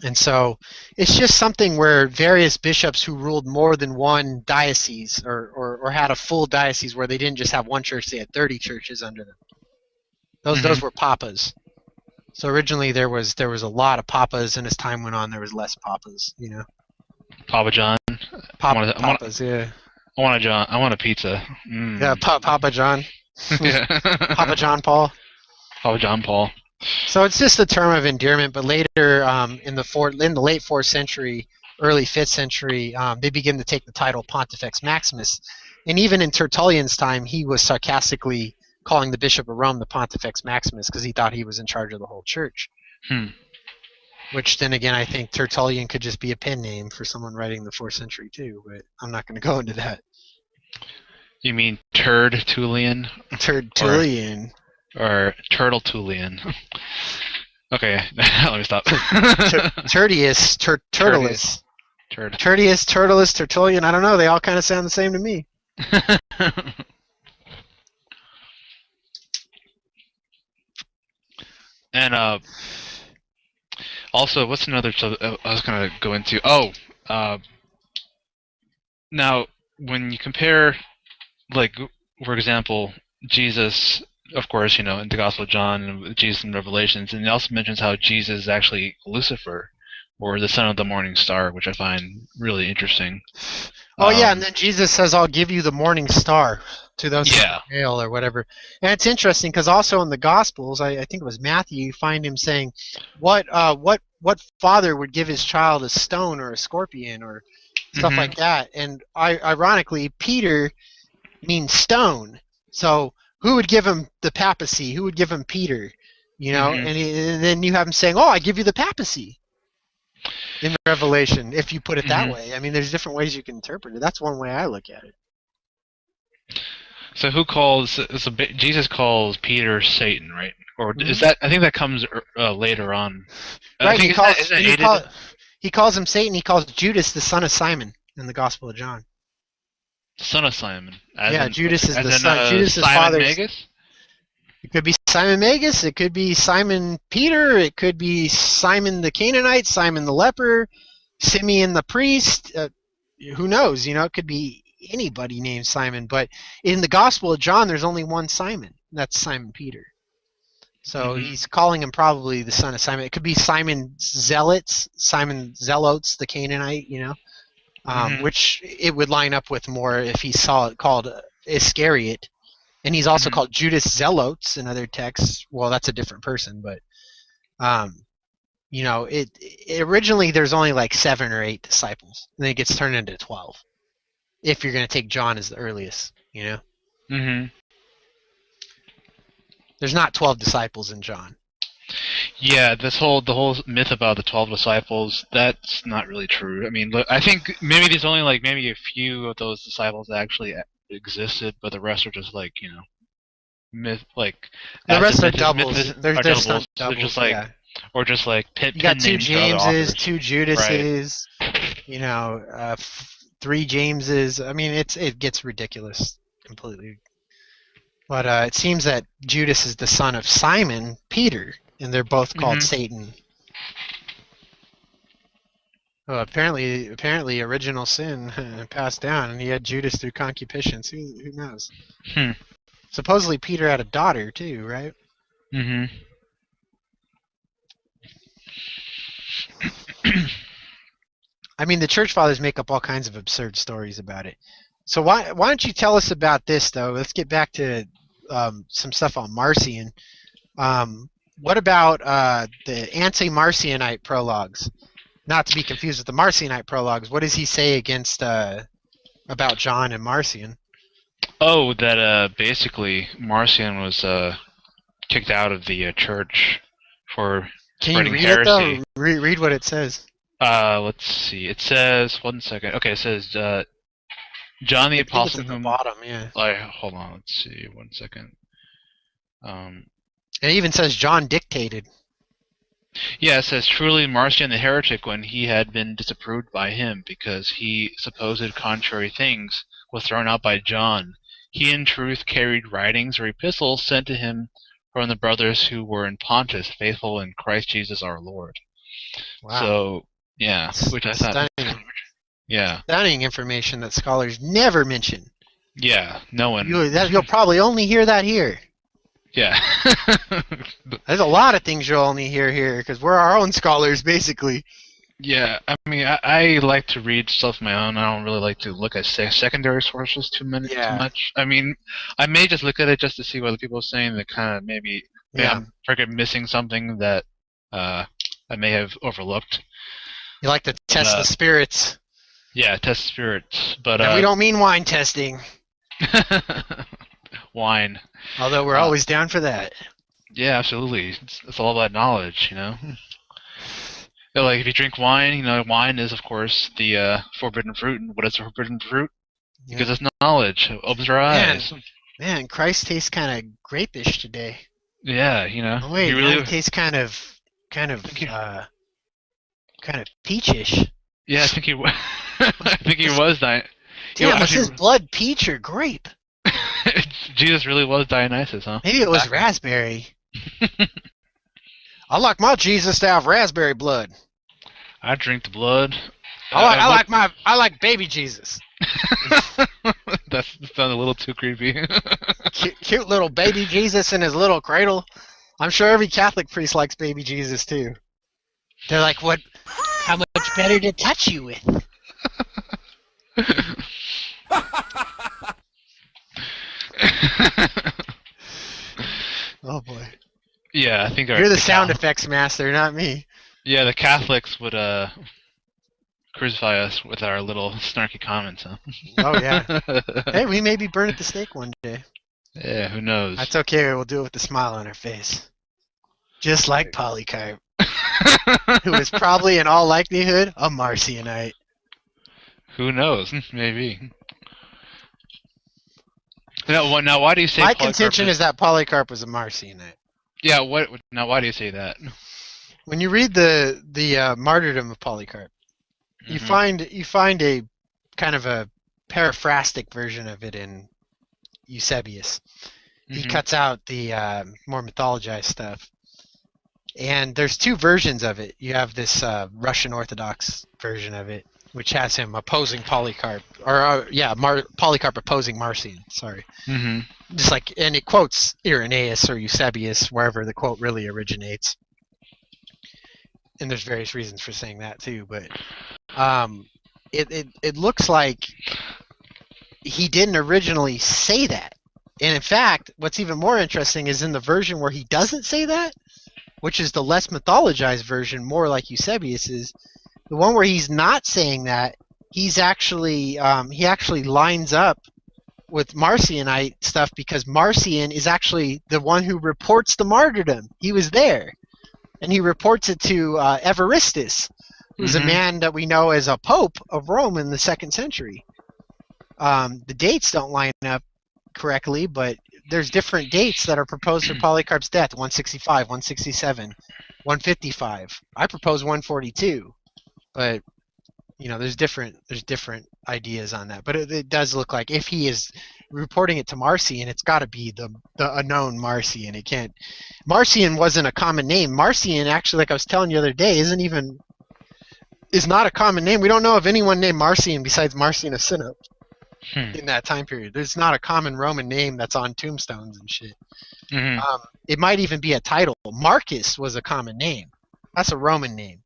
And so it's just something where various bishops who ruled more than one diocese or had a full diocese where they didn't just have one church, they had 30 churches under them. Those were papas. So originally there was a lot of papas, and as time went on there was less papas, Papa John. Papas, yeah. I want a pizza. Mm. Yeah, Papa John. Yeah. Papa John Paul. Papa John Paul. So it's just a term of endearment, but later in the late 4th century, early 5th century, they begin to take the title Pontifex Maximus. And even in Tertullian's time, he was sarcastically calling the Bishop of Rome the Pontifex Maximus because he thought he was in charge of the whole church. Which then again, I think Tertullian could just be a pen name for someone writing the 4th century too, but I'm not going to go into that. You mean Tertullian? Tertullian. Or Turtletulian. Okay, let me stop. Tertius, Tertullus. Tertius, Tertullus, Tertullian, I don't know, they all kind of sound the same to me. And also, what's another I was going to go into? Now, when you compare, like, for example, Jesus, of course, in the Gospel of John and Jesus in Revelations, and it also mentions how Jesus is actually Lucifer, or the son of the morning star, which I find really interesting. Oh, yeah, and then Jesus says, I'll give you the morning star to those who hail or whatever. And it's interesting because also in the Gospels, I think it was Matthew, you find him saying, what father would give his child a stone or a scorpion or stuff like that? And ironically, Peter means stone. So who would give him the papacy? Who would give him Peter? And then you have him saying, I give you the papacy. In Revelation, if you put it that way. I mean, there's different ways you can interpret it. That's one way I look at it. So Jesus calls Peter Satan, right? Or is that? I think that comes later on. Right. He calls him Satan. He calls Judas the son of Simon in the Gospel of John. Son of Simon. Judas is the son. Judas is father. Magus? It could be Simon Magus. It could be Simon Peter. It could be Simon the Canaanite, Simon the leper, Simeon the priest. Who knows? It could be anybody named Simon. But in the Gospel of John, there's only one Simon. That's Simon Peter. So he's calling him probably the son of Simon. It could be Simon Zealots, the Canaanite, which it would line up with more if he saw it called Iscariot. And he's also called Judas Zealotes in other texts. Well, that's a different person, but it originally there's only like 7 or 8 disciples, and then it gets turned into 12. If you're going to take John as the earliest, There's not 12 disciples in John. Yeah, the whole myth about the 12 disciples, that's not really true. I mean, look, I think maybe there's only like maybe a few of those disciples that actually existed, but the rest are just like, myth, like the rest are doubles. They're just doubles. They're just like, or just like you got 2 Jameses, 2 Judases, right. 3 Jameses. I mean, it gets ridiculous completely. But it seems that Judas is the son of Simon Peter, and they're both called Satan. Well, apparently, original sin passed down, and he had Judas through concupiscence. Who knows? Supposedly Peter had a daughter too, right? Mm-hmm. I mean, the church fathers make up all kinds of absurd stories about it. So why don't you tell us about this, though? Let's get back to some stuff on Marcion. What about the anti-Marcionite prologues? Not to be confused with the Marcionite prologues. What does he say against about John and Marcion? Oh, that basically Marcion was kicked out of the church for spreading heresy. Can you read it, though? Read what it says. Let's see. It says, one second. Okay, it says John the Apostle. It's at the bottom, yeah. Hold on. Let's see. 1 second. It even says John dictated. Yeah, it says, truly Marcion the heretic, when he had been disapproved by him, because he supposed contrary things, was thrown out by John. He in truth carried writings or epistles sent to him from the brothers who were in Pontus, faithful in Christ Jesus our Lord. Wow. So, yeah, which I thought... Yeah. Stunning information that scholars never mention. Yeah, no one... You'll probably only hear that here. Yeah. There's a lot of things you'll only hear here, because we're our own scholars, basically. Yeah, I mean, I like to read stuff of my own. I don't really like to look at secondary sources too much. I mean, I may just look at it just to see what other people are saying that kind of maybe I'm freaking missing something that I may have overlooked. You like to test the spirits. Yeah, test spirits. But and we don't mean wine testing. Wine. Although we're always down for that. Yeah, absolutely. It's all about knowledge, you know? Like, if you drink wine, you know, wine is, of course, the forbidden fruit. And what is the forbidden fruit? Yeah. Because it's knowledge. It opens our eyes. Man, Christ tastes kind of grapish today. Yeah, you know. Oh, wait, it tastes kind of peachish. Yeah, I think he I think he was Damn, was his blood peach or grape? Jesus really was Dionysus, huh? Maybe it was raspberry. I like my Jesus to have raspberry blood. I drink the blood. I like baby Jesus. That sounds a little too creepy. Cute little baby Jesus in his little cradle. I'm sure every Catholic priest likes baby Jesus too. They're like, what? How much better to touch you with? Oh boy. Yeah, I think you're the sound effects master, not me. Yeah, the Catholics would crucify us with our little snarky comments, huh? Oh yeah. Hey, we maybe burn at the stake one day. Yeah, who knows? That's okay. We'll do it with a smile on our face, just like Polycarp, who is probably in all likelihood a Marcionite. Who knows? Maybe. Now, why do you say my contention is that Polycarp was a Marcionite? Yeah. Now, why do you say that? When you read the martyrdom of Polycarp, you find a kind of a paraphrastic version of it in Eusebius. He cuts out the more mythologized stuff, and there's two versions of it. You have this Russian Orthodox version of it, which has him opposing Polycarp, or Polycarp opposing Marcion. Sorry. Just like, and it quotes Irenaeus or Eusebius, wherever the quote really originates. And there's various reasons for saying that too, but it looks like he didn't originally say that. And in fact, what's even more interesting is in the version where he doesn't say that, which is the less mythologized version, more like Eusebius is. The one where he's not saying that, he's actually he actually lines up with Marcionite stuff because Marcion is actually the one who reports the martyrdom. He was there, and he reports it to Evaristus, who's a man that we know as a pope of Rome in the 2nd century. The dates don't line up correctly, but there's different dates that are proposed for Polycarp's death: 165, 167, 155. I propose 142. But you know, there's different ideas on that. But it does look like if he is reporting it to Marcion, it's got to be the unknown Marcion. It can't. Marcion wasn't a common name. Marcion, actually, like I was telling you the other day, is not a common name. We don't know of anyone named Marcion besides Marcion of Sinope. in that time period. There's not a common Roman name that's on tombstones and shit. It might even be a title. Marcus was a common name. That's a Roman name.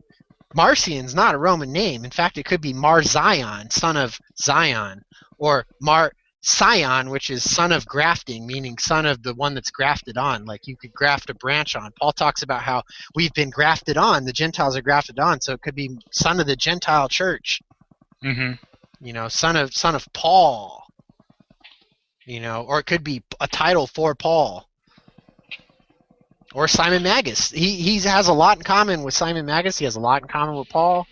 Marcion's not a Roman name. In fact, it could be Marzion, son of Zion, or Marcion, which is son of grafting, meaning son of the one that's grafted on. Like you could graft a branch on. Paul talks about how we've been grafted on. The Gentiles are grafted on, so it could be son of the Gentile church. You know, son of Paul. You know, or it could be a title for Paul. Or Simon Magus. He has a lot in common with Simon Magus. He has a lot in common with Paul.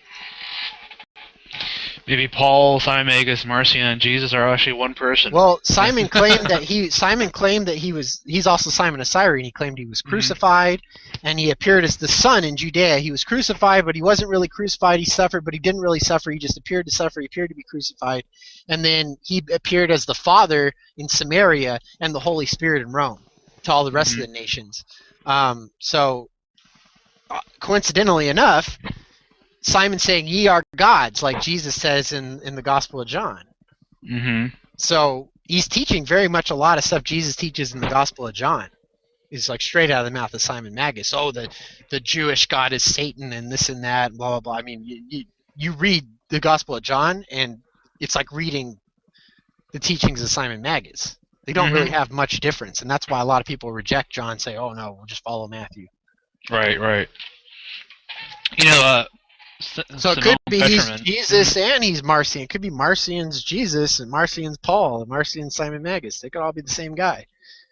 Maybe Paul, Simon Magus, Marcion, and Jesus are actually one person. Well, Simon claimed that he's also Simon of Cyrene. He claimed he was crucified, and he appeared as the Son in Judea. He was crucified, but he wasn't really crucified. He suffered, but he didn't really suffer. He just appeared to suffer. He appeared to be crucified. And then he appeared as the Father in Samaria and the Holy Spirit in Rome to all the rest of the nations. So, coincidentally enough, Simon saying, "Ye are gods," like Jesus says in the Gospel of John. So he's teaching very much a lot of stuff Jesus teaches in the Gospel of John. It's like straight out of the mouth of Simon Magus. Oh, the Jewish God is Satan and this and that, blah, blah, blah. I mean, you read the Gospel of John, and it's like reading the teachings of Simon Magus. They don't really have much difference, and that's why a lot of people reject John and say, "Oh no, we'll just follow Matthew." Right. You know, so it could be he's Jesus and he's Marcion. It could be Marcion's Jesus and Marcion's Paul and Marcion's Simon Magus. They could all be the same guy.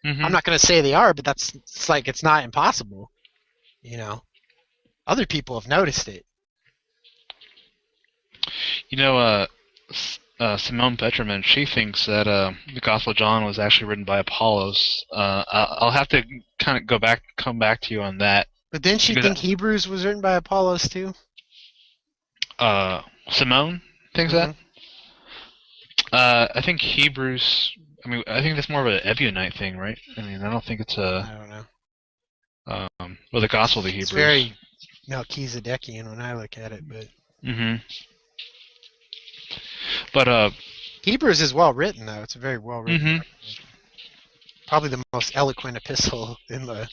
I'm not going to say they are, but it's not impossible. You know, other people have noticed it. You know, Simone Petrman, she thinks that the Gospel of John was actually written by Apollos. I'll have to kind of come back to you on that. But didn't she think Hebrews was written by Apollos too? Simone thinks that. I think Hebrews. I mean, I think that's more of an Ebionite thing, right? I mean, I don't think it's a. I don't know. Well, the Gospel of the Hebrews. It's very Melchizedekian when I look at it, but. But Hebrews is well written, though. It's a very well written. Probably the most eloquent epistle in the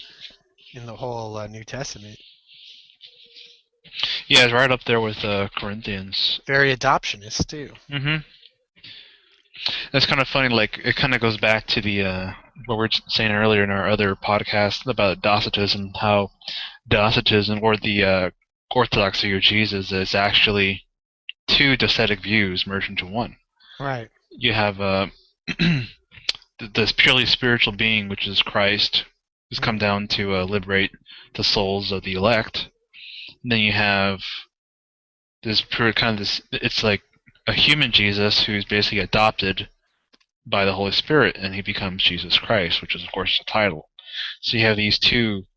whole New Testament. Yeah, it's right up there with Corinthians. Very adoptionist too. That's kind of funny. Like it kind of goes back to the what we were saying earlier in our other podcast about Docetism. How Docetism or the Orthodoxy of Jesus is actually two docetic views merged into one. Right. You have this purely spiritual being, which is Christ, who's come down to liberate the souls of the elect. And then you have this pure kind of this. It's like a human Jesus who's basically adopted by the Holy Spirit, and he becomes Jesus Christ, which is of course the title. So you have these two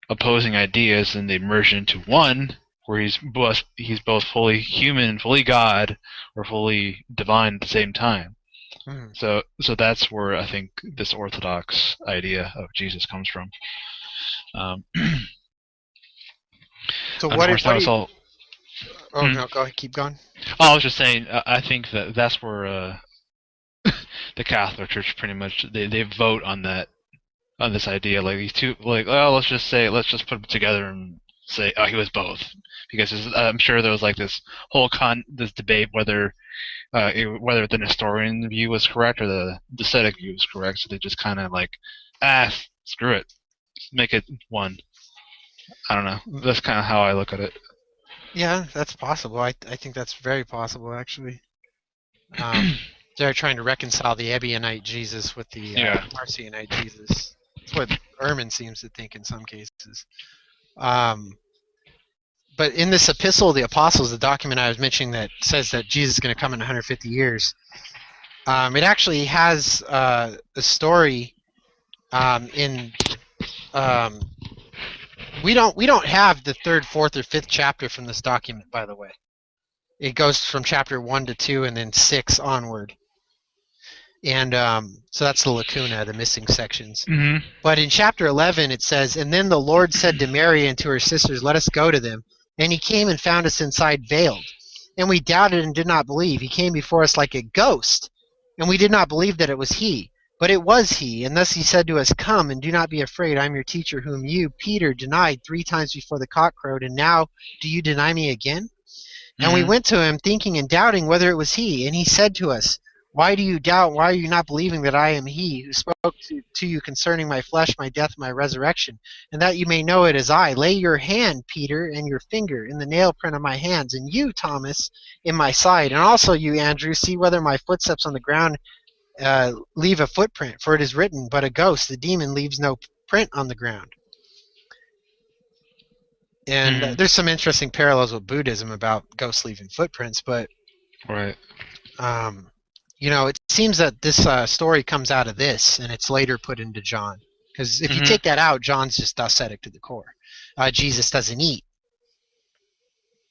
opposing ideas, and they merge into one, where he's both fully human and fully God, or fully divine at the same time. So that's where I think this Orthodox idea of Jesus comes from. So what is all? Oh no, go ahead, keep going. Oh, I was just saying, I think that's where the Catholic Church pretty much they vote on this idea, like these two, like, oh, let's just put them together and say, oh, he was both, because I'm sure there was like this whole this debate whether the Nestorian view was correct or the Docetic view was correct, so they just kind of like, screw it, make it one. I don't know. That's kind of how I look at it. Yeah, that's possible. I think that's very possible, actually. They're trying to reconcile the Ebionite Jesus with the Marcionite Jesus. That's what Ehrman seems to think in some cases. But in this Epistle of the Apostles, the document I was mentioning that says that Jesus is going to come in 150 years, it actually has a story we don't have the 3rd, 4th, or 5th chapter from this document, by the way. It goes from chapter 1 to 2 and then 6 onward. And so that's the lacuna, the missing sections. But in chapter 11 it says, "And then the Lord said to Mary and to her sisters, Let us go to them. And he came and found us inside veiled. And we doubted and did not believe. He came before us like a ghost, And we did not believe that it was he. But it was he, and thus he said to us, Come, and do not be afraid. I am your teacher, whom you, Peter, denied 3 times before the cock crowed, and now do you deny me again? And we went to him, thinking and doubting whether it was he. And he said to us, Why do you doubt? Why are you not believing that I am he who spoke to you concerning my flesh, my death, and my resurrection? And that you may know it is I. Lay your hand, Peter, and your finger in the nail print of my hands, and you, Thomas, in my side. And also you, Andrew, see whether my footsteps on the ground leave a footprint, for it is written, but a ghost, the demon, leaves no print on the ground. And there's some interesting parallels with Buddhism about ghosts leaving footprints, but right. It seems that this story comes out of this, and it's later put into John. Because if you take that out, John's just ascetic to the core. Jesus doesn't eat.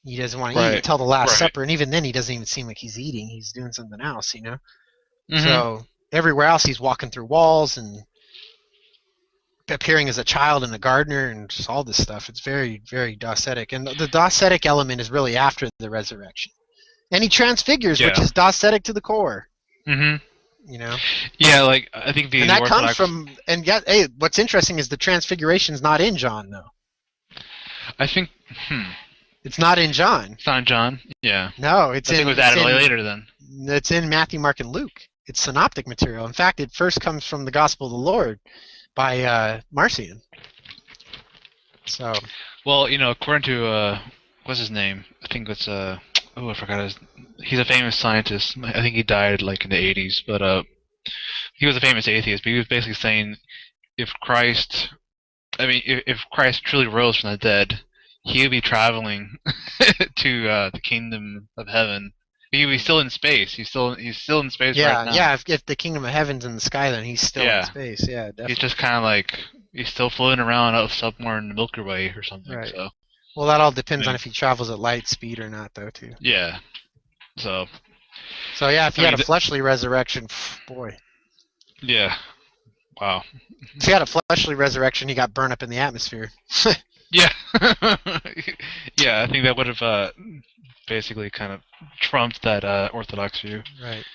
He doesn't want to eat until the Last Supper, and even then he doesn't even seem like he's eating. He's doing something else, So everywhere else he's walking through walls and appearing as a child and a gardener and just all this stuff. It's very, very Docetic. And the Docetic element is really after the resurrection. And he transfigures, which is Docetic to the core. Yeah, like I think the and that Orthodox... comes from, and yet, hey, what's interesting is the transfiguration is not in John, though. I think, it's not in John. It's not in John. Yeah. No, it's I think it was added later then. It's in Matthew, Mark, and Luke. It's synoptic material. In fact, it first comes from the Gospel of the Lord by Marcion. So. Well, according to what's his name? I think it's I forgot he's a famous scientist. I think he died like in the 80s, but he was a famous atheist. But he was basically saying if Christ truly rose from the dead, he would be traveling to the kingdom of heaven. He would be still in space. He's still in space right now. Yeah. If the kingdom of heaven's in the sky, then he's still in space. Yeah, definitely. He's just kind of like he's still floating around up somewhere in the Milky Way or something. Right. So. Well, that all depends on if he travels at light speed or not, though, too. Yeah. So yeah, if he had a fleshly resurrection, boy. Yeah. Wow. If he had a fleshly resurrection, he got burned up in the atmosphere. Yeah. Yeah, I think that would have basically kind of trumped that Orthodox view. Right.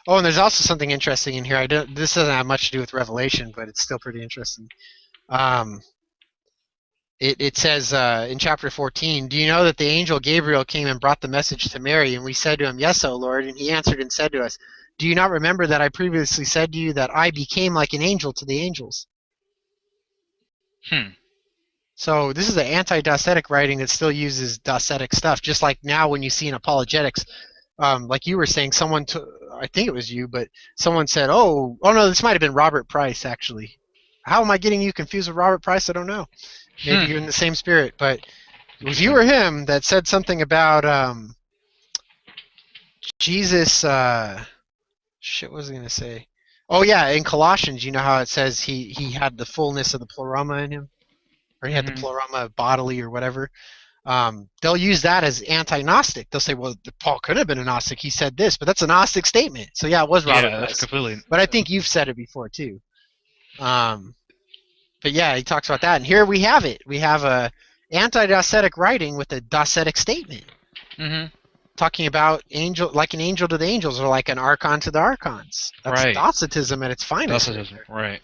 Oh, and there's also something interesting in here. This doesn't have much to do with Revelation, but it's still pretty interesting. It says in chapter 14, Do you know that the angel Gabriel came and brought the message to Mary? And we said to him, Yes, O Lord. And he answered and said to us, Do you not remember that I previously said to you that I became like an angel to the angels? So this is an anti-Docetic writing that still uses Docetic stuff, just like now when you see in apologetics, like you were saying, I think it was you, but someone said, oh no, this might have been Robert Price, actually. How am I getting you confused with Robert Price? I don't know. Maybe you're in the same spirit, but it was you or him that said something about Jesus. What was I going to say? Oh yeah, in Colossians, you know how it says he had the fullness of the pleroma in him, or he had the pleroma bodily or whatever. They'll use that as anti-Gnostic. They'll say, well, Paul could have been a Gnostic. He said this, but that's a Gnostic statement. So yeah, it was Robert. Yeah, that's completely. But I think you've said it before too. But yeah, he talks about that, and here we have it. We have a anti-Docetic writing with a Docetic statement, talking about like an angel to the angels, or like an archon to the archons. That's Docetism at its finest. Docetism, right?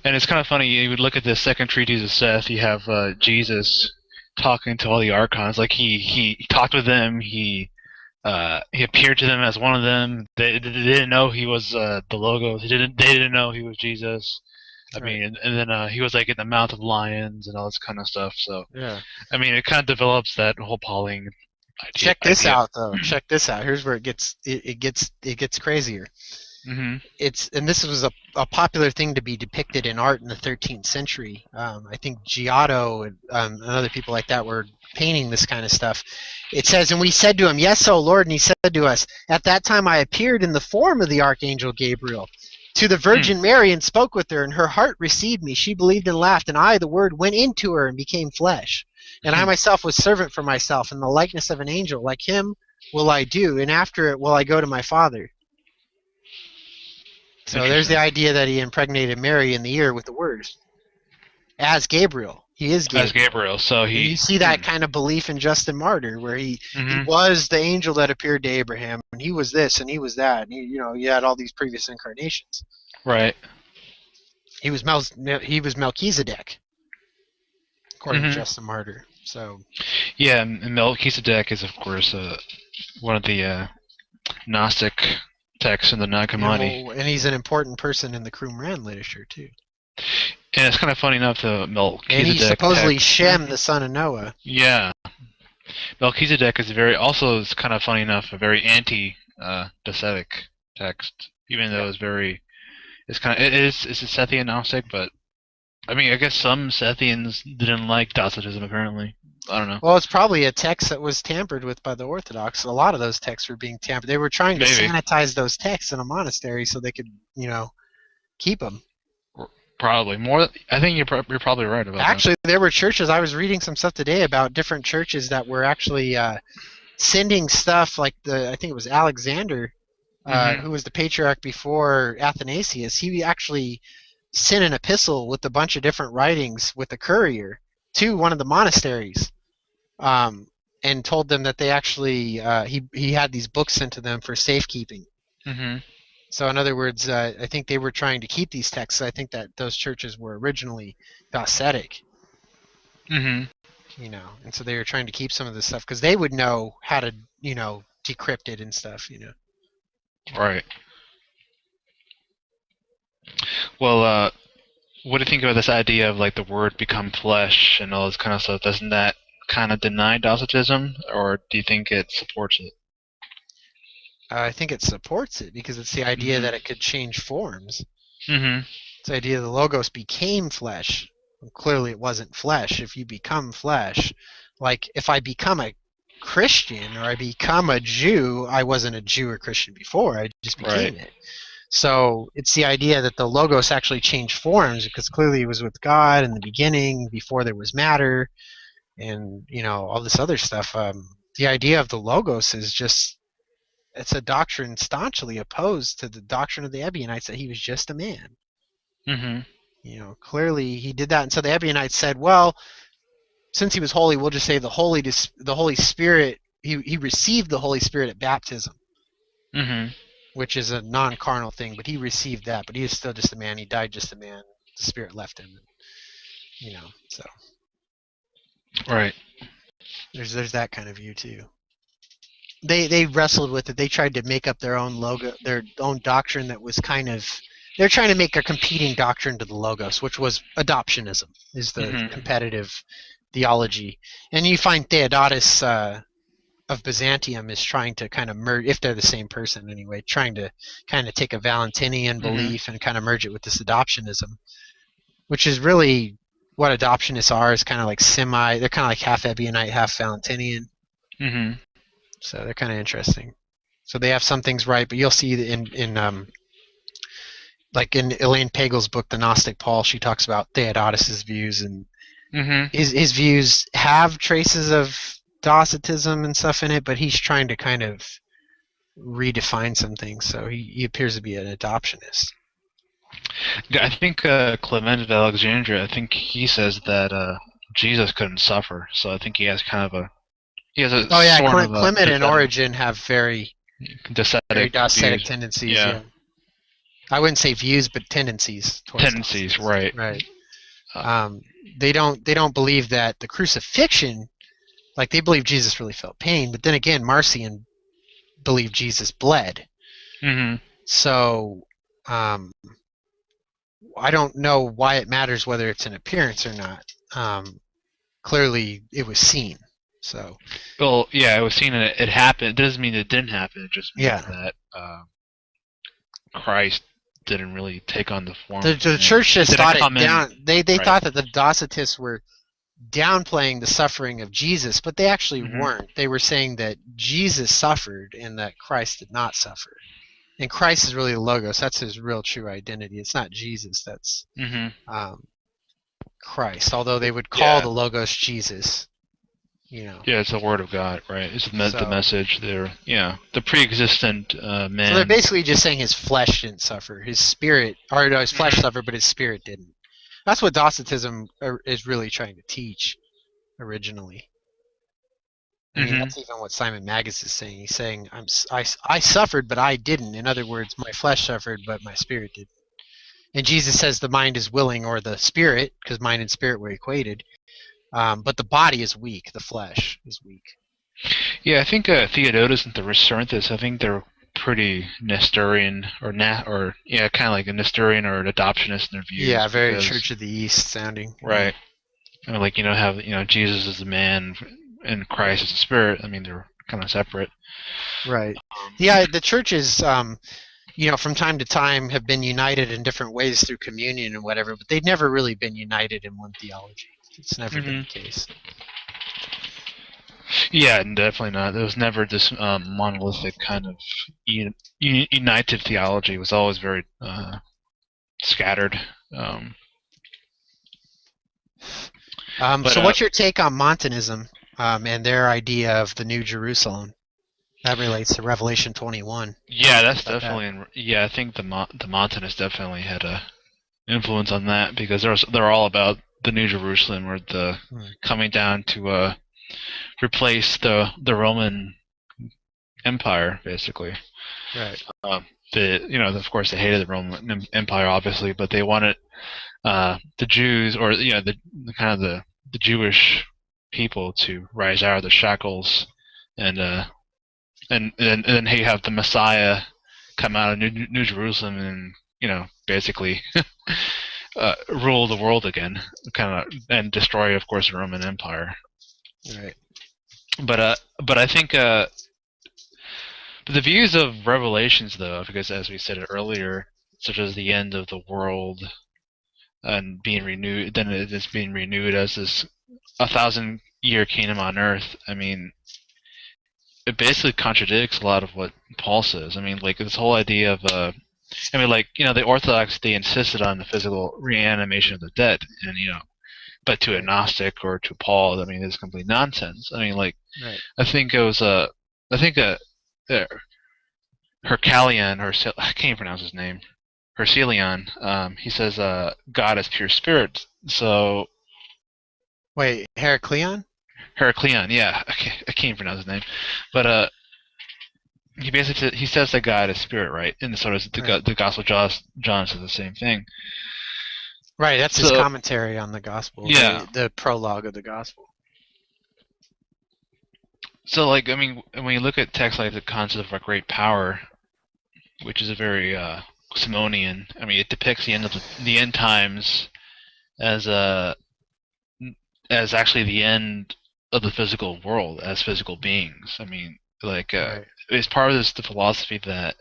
And it's kind of funny. You would look at the second treatise of Seth. You have Jesus talking to all the archons. Like he talked with them. He appeared to them as one of them. They didn't know he was the Logos. They didn't know he was Jesus. I mean, and then he was like in the mouth of lions and all this kind of stuff. So yeah, I mean, it kind of develops that whole Pauline idea. Check this out, though. Check this out. Here's where it gets crazier. And this was a popular thing to be depicted in art in the 13th century. I think Giotto and other people like that were painting this kind of stuff. It says, and we said to him, Yes, O Lord, and he said to us, At that time I appeared in the form of the archangel Gabriel to the Virgin Mary and spoke with her, and her heart received me. She believed and laughed, and I, the Word, went into her and became flesh. And I myself was servant for myself, in the likeness of an angel. Like him will I do, and after it will I go to my Father. So there's the idea that he impregnated Mary in the ear with the Word, as Gabriel. He is Gabriel. As Gabriel, so he. You see that kind of belief in Justin Martyr, where he was the angel that appeared to Abraham, and he was this and he was that. And he had all these previous incarnations. Right. He was Melchizedek, according to Justin Martyr. So. Yeah, and Melchizedek is, of course, one of the Gnostic texts in the Nag Hammadi. And he's an important person in the Qumran literature too. And it's kind of funny enough, the Melchizedek. And he's supposedly Shem, the son of Noah. Yeah, Melchizedek is it's kind of funny enough, a very anti-Docetic text, even though it's a Sethian Gnostic, but I mean, I guess some Sethians didn't like Docetism, apparently. I don't know. Well, it's probably a text that was tampered with by the Orthodox. A lot of those texts were being tampered. They were trying to sanitize those texts in a monastery so they could, keep them. Probably more. I think you're probably right about that. Actually, there were churches. I was reading some stuff today about different churches that were actually sending stuff like I think it was Alexander, who was the patriarch before Athanasius. He actually sent an epistle with a bunch of different writings with a courier to one of the monasteries, and told them that they actually he had these books sent to them for safekeeping. Mm-hmm. So in other words, I think they were trying to keep these texts. I think that those churches were originally Docetic. Mm-hmm. And so they were trying to keep some of this stuff because they would know how to, decrypt it and stuff, Right. Well, what do you think about this idea of like the word become flesh and all this kind of stuff? Doesn't that kind of deny Docetism, or do you think it supports it? I think it supports it because it's the idea that it could change forms. Mm-hmm. It's the idea the Logos became flesh. Well, clearly it wasn't flesh. If you become flesh, like if I become a Christian or I become a Jew, I wasn't a Jew or Christian before. I just became it. So it's the idea that the Logos actually changed forms because clearly it was with God in the beginning before there was matter and, all this other stuff. The idea of the Logos is just it's a doctrine staunchly opposed to the doctrine of the Ebionites that he was just a man. Mm-hmm. Clearly he did that, and so the Ebionites said, well, since he was holy, we'll just say the Holy Spirit, he received the Holy Spirit at baptism, which is a non-carnal thing, but he received that, but he is still just a man. He died just a man. The Spirit left him, so. Right. There's that kind of view too. They wrestled with it. They tried to make up their own doctrine that was kind of. They're trying to make a competing doctrine to the Logos, which was adoptionism, is the competitive theology. And you find Theodotus of Byzantium is trying to kind of merge, if they're the same person anyway, trying to kind of take a Valentinian belief and kind of merge it with this adoptionism, which is really what adoptionists are. Is kind of like they're kind of like half Ebionite, half Valentinian. Mm-hmm. So they're kind of interesting. So they have some things right, but you'll see in like in Elaine Pagel's book, The Gnostic Paul, she talks about Theodotus's views, and his views have traces of Docetism and stuff in it, but he's trying to kind of redefine some things. So he appears to be an adoptionist. I think Clement of Alexandria, I think he says that Jesus couldn't suffer, so I think he has kind of a Clement and Origen have very Docetic tendencies. Yeah. I wouldn't say views, but tendencies. Tendencies, right. Right. They don't believe that the crucifixion, like they believe Jesus really felt pain, but then again, Marcion believed Jesus bled. Mm-hmm. So, I don't know why it matters whether it's an appearance or not. Clearly, it was seen. So. Well, yeah, it was seen and it happened. It doesn't mean it didn't happen. It just means that Christ didn't really take on the form. The church just thought it down. They thought that the Docetists were downplaying the suffering of Jesus, but they actually weren't. They were saying that Jesus suffered and that Christ did not suffer. And Christ is really the Logos. That's his real true identity. It's not Jesus. That's Christ. Although they would call the Logos Jesus. Yeah, it's the Word of God, right? It's the message there. Yeah, the pre-existent man. So they're basically just saying his flesh didn't suffer. His spirit, his flesh suffered, but his spirit didn't. That's what Docetism is really trying to teach originally. I mean, that's even what Simon Magus is saying. He's saying, I suffered, but I didn't. In other words, my flesh suffered, but my spirit did. And Jesus says the mind is willing, or the spirit, because mind and spirit were equated, but the body is weak. The flesh is weak. Yeah, I think Theodotus and the Resurrenthus, I think they're pretty Nestorian, or kind of like a Nestorian or an adoptionist in their views. Yeah, very Church of the East sounding. Right. And like, have, Jesus as the man and Christ as the spirit. I mean, they're kind of separate. Right. Yeah, the churches, from time to time have been united in different ways through communion and whatever, but they've never really been united in one theology. It's never been the case. Yeah, definitely not. There was never this monolithic kind of united theology. It was always very scattered. So what's your take on Montanism and their idea of the New Jerusalem? That relates to Revelation 21. Yeah, that's definitely. Yeah, I think the Montanists definitely had a influence on that, because they're all about the New Jerusalem, or the coming down to replace the Roman Empire, basically. Right. Of course, they hated the Roman Empire, obviously, but they wanted the Jews, or the Jewish people, to rise out of the shackles, and then you have the Messiah come out of New Jerusalem and basically rule the world again, and destroy, of course, the Roman Empire. Right. But I think the views of Revelations, though, because as we said earlier, such as the end of the world and being renewed, then it is being renewed as this 1,000-year kingdom on earth. I mean, it basically contradicts a lot of what Paul says. I mean, like, this whole idea of the Orthodox, they insisted on the physical reanimation of the dead, and but to a Gnostic or to Paul, I mean, it's complete nonsense. I mean, like, right. I think it was Hercalion, or I can't even pronounce his name, Hercelion. He says God is pure spirit. So, wait, Heracleon? Heracleon, yeah, I can't pronounce his name, but he says that God is spirit, right? And so does the Gospel of John says the same thing. Right, that's his commentary on the Gospel. Yeah, the prologue of the Gospel. So, like, I mean, when you look at texts like the concept of a great power, which is a very Simonian. I mean, it depicts the end times as actually the end of the physical world, as physical beings. I mean, like, it's part of the philosophy that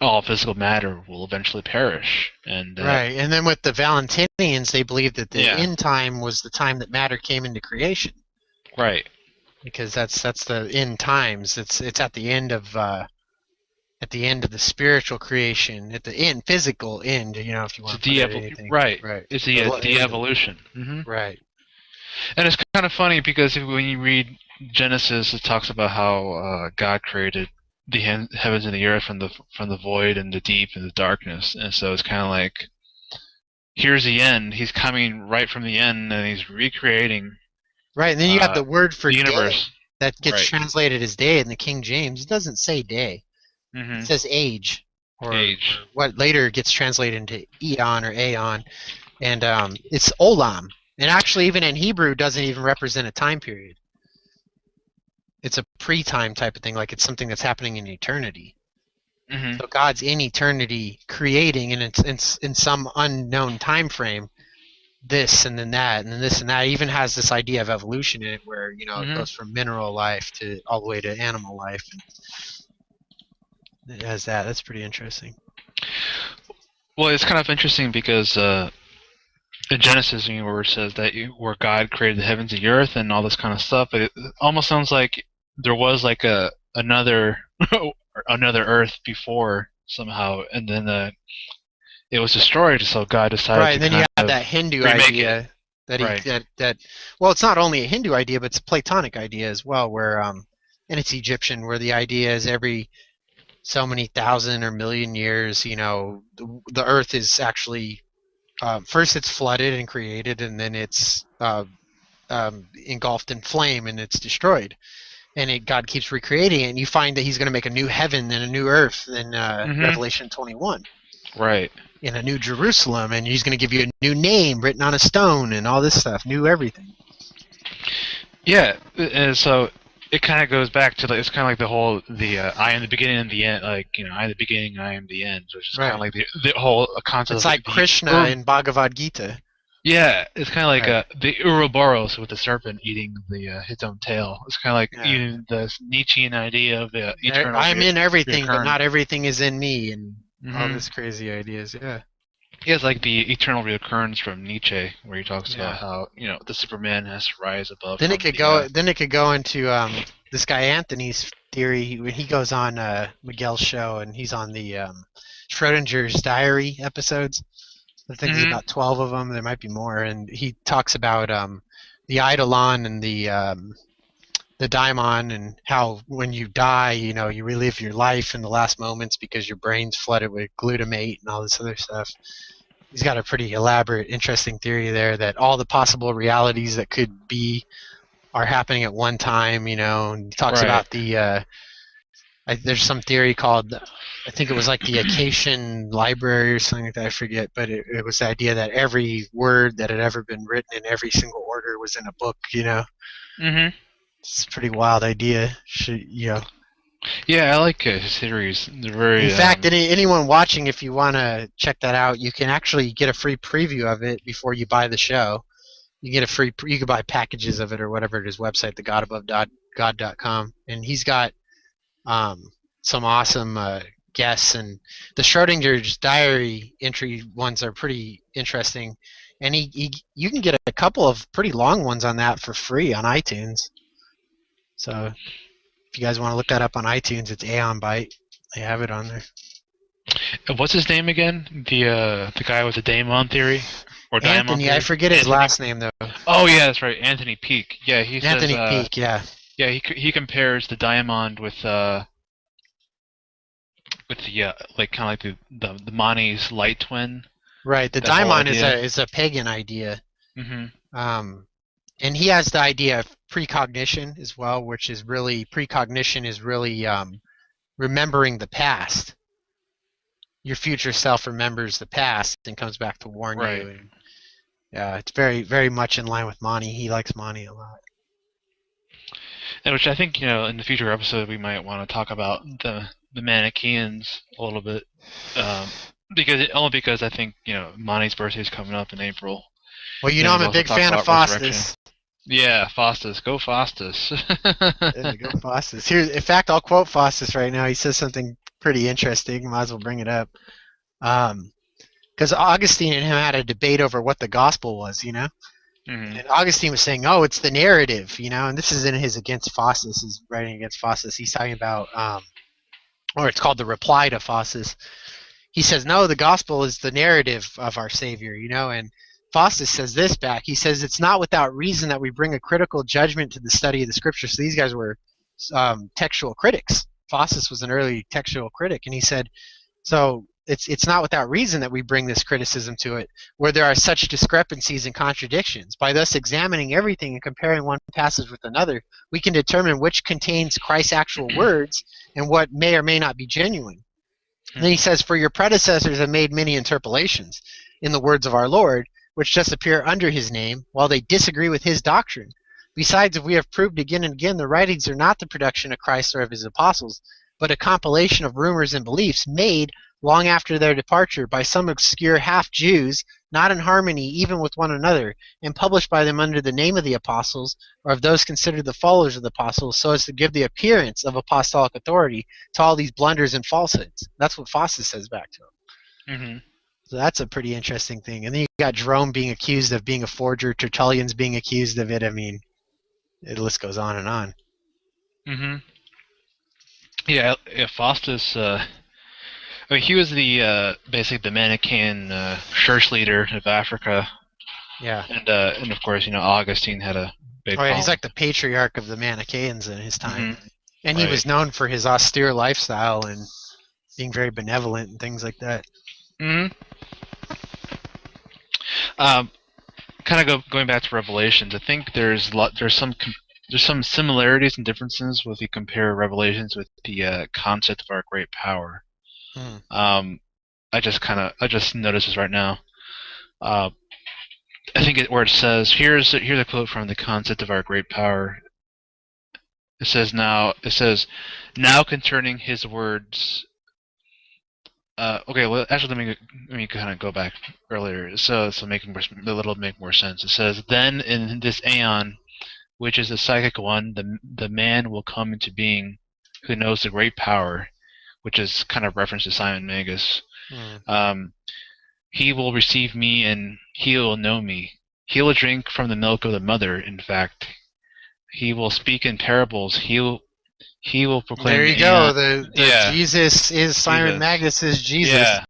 all physical matter will eventually perish. And right, and then with the Valentinians, they believed that the end time was the time that matter came into creation. Right. Because that's the end times. It's at the end of the spiritual creation, at the end, physical end. If you want to put anything. Right. It's the de-evolution. Mm-hmm. Right. And it's kind of funny because when you read Genesis, it talks about how God created the heavens and the earth from the void and the deep and the darkness, and so it's kind of like, here's the end. He's coming right from the end, and he's recreating. Right, and then you have the word for the universe that gets translated as day in the King James. It doesn't say day. Mm-hmm. It says age, or what later gets translated into Eon or Aeon, and it's Olam. And actually, even in Hebrew, doesn't even represent a time period. It's a pre-time type of thing, like it's something that's happening in eternity. Mm-hmm. So God's in eternity creating, and it's in some unknown time frame, this and then that and then this and that. It even has this idea of evolution in it, where it goes from mineral life to all the way to animal life. And it has that. That's pretty interesting. Well, it's kind of interesting because in Genesis, where it says that where God created the heavens and the earth and all this kind of stuff, but it almost sounds like there was like another earth before somehow, and then it was destroyed. So God decided. Right, and then you have that Hindu idea that well, it's not only a Hindu idea, but it's a Platonic idea as well, where and it's Egyptian, where the idea is every so many thousand or million years, the Earth is actually first it's flooded and created, and then it's engulfed in flame and it's destroyed. And God keeps recreating it, and you find that he's going to make a new heaven and a new earth in Revelation 21. Right. In a new Jerusalem, and he's going to give you a new name written on a stone and all this stuff, new everything. Yeah, and so it kind of goes back to it's kind of like I am the beginning and the end, I am the beginning, I am the end, which is kind of like the whole concept. It's like Krishna in Bhagavad Gita. Yeah, it's kind of like the Ouroboros with the serpent eating his own tail. It's kind of like even the Nietzschean idea of the eternal. I'm in everything, but not everything is in me, and all these crazy ideas. Yeah. Yeah, it's like the eternal reoccurrence from Nietzsche, where he talks about how the Superman has to rise above. Then it could go. Then it could go into this guy Anthony's theory when he goes on Miguel's show, and he's on the Schrodinger's diary episodes. I think there's about 12 of them. There might be more, and he talks about the Eidolon and the daimon, and how when you die, you relive your life in the last moments because your brain's flooded with glutamate and all this other stuff. He's got a pretty elaborate, interesting theory there that all the possible realities that could be are happening at one time, and he talks about the there's some theory called, I think it was like the Acacian Library or something like that, I forget, but it was the idea that every word that had ever been written in every single order was in a book, It's a pretty wild idea. Yeah, I like his theories. They're very. In fact, anyone watching, if you want to check that out, you can actually get a free preview of it before you buy the show. You get you can buy packages of it or whatever at his website, thegodabovegod.com, and he's got some awesome guests, and the Schrodinger's diary entry ones are pretty interesting, and you can get a couple of pretty long ones on that for free on iTunes. So if you guys want to look that up on iTunes, it's Aeon Byte. They have it on there. What's his name again? The guy with the daemon theory? Or Anthony, theory? I forget his last name though. Oh yeah, that's right, Anthony Peake. Yeah, he says, Anthony Peake. Yeah. Yeah, he compares the diamond with the like kind of like the Mani's light twin. Right, the daimon is a pagan idea. And he has the idea of precognition as well, which is really precognition is really remembering the past. Your future self remembers the past and comes back to warn you. And, it's very, very much in line with Mani. He likes Mani a lot. And which I think in the future episode we might want to talk about the Manichaeans a little bit, because I think Mani's birthday is coming up in April. Well, I'm a big fan of Faustus. Yeah, Faustus. Go Faustus. Go Faustus. Here, in fact, I'll quote Faustus right now. He says something pretty interesting. Might as well bring it up. Because Augustine and him had a debate over what the gospel was, And Augustine was saying, oh, it's the narrative, and this is in his Against Faustus, his writing against Faustus. He's talking about, or it's called the Reply to Faustus. He says, no, the gospel is the narrative of our Savior, and Faustus says this back. He says, it's not without reason that we bring a critical judgment to the study of the scriptures. So these guys were textual critics. Faustus was an early textual critic, and he said, so it's not without reason that we bring this criticism to it, where there are such discrepancies and contradictions. By thus examining everything and comparing one passage with another, we can determine which contains Christ's actual words and what may or may not be genuine. And then he says, for your predecessors have made many interpolations in the words of our Lord, which just appear under his name, while they disagree with his doctrine. Besides, if we have proved again and again, the writings are not the production of Christ or of his apostles, but a compilation of rumors and beliefs made long after their departure by some obscure half-Jews, not in harmony even with one another, and published by them under the name of the apostles, or of those considered the followers of the apostles, so as to give the appearance of apostolic authority to all these blunders and falsehoods. That's what Faustus says back to him. So that's a pretty interesting thing. And then you got Jerome being accused of being a forger, Tertullian's being accused of it. I mean, the list goes on and on. Yeah, Faustus, he was the basically the Manichaean church leader of Africa. Yeah. And of course, Augustine had a big problem. He's like the patriarch of the Manichaeans in his time. And he was known for his austere lifestyle and being very benevolent and things like that. Kind of going back to Revelations, I think there's some similarities and differences if you compare Revelations with the concept of our great power. I just noticed this right now. I think where it says here's a quote from the concept of our great power. It says now concerning his words. Okay, well, actually, let me kind of go back earlier, so make more sense. It says, then in this Aeon, which is the psychic one, the man will come into being, who knows the great power, which is kind of reference to Simon Magus. He will receive me, and he will know me. He will drink from the milk of the mother. In fact, he will speak in parables. He will proclaim. There you go. The Jesus is Simon Magus is Jesus. Yeah.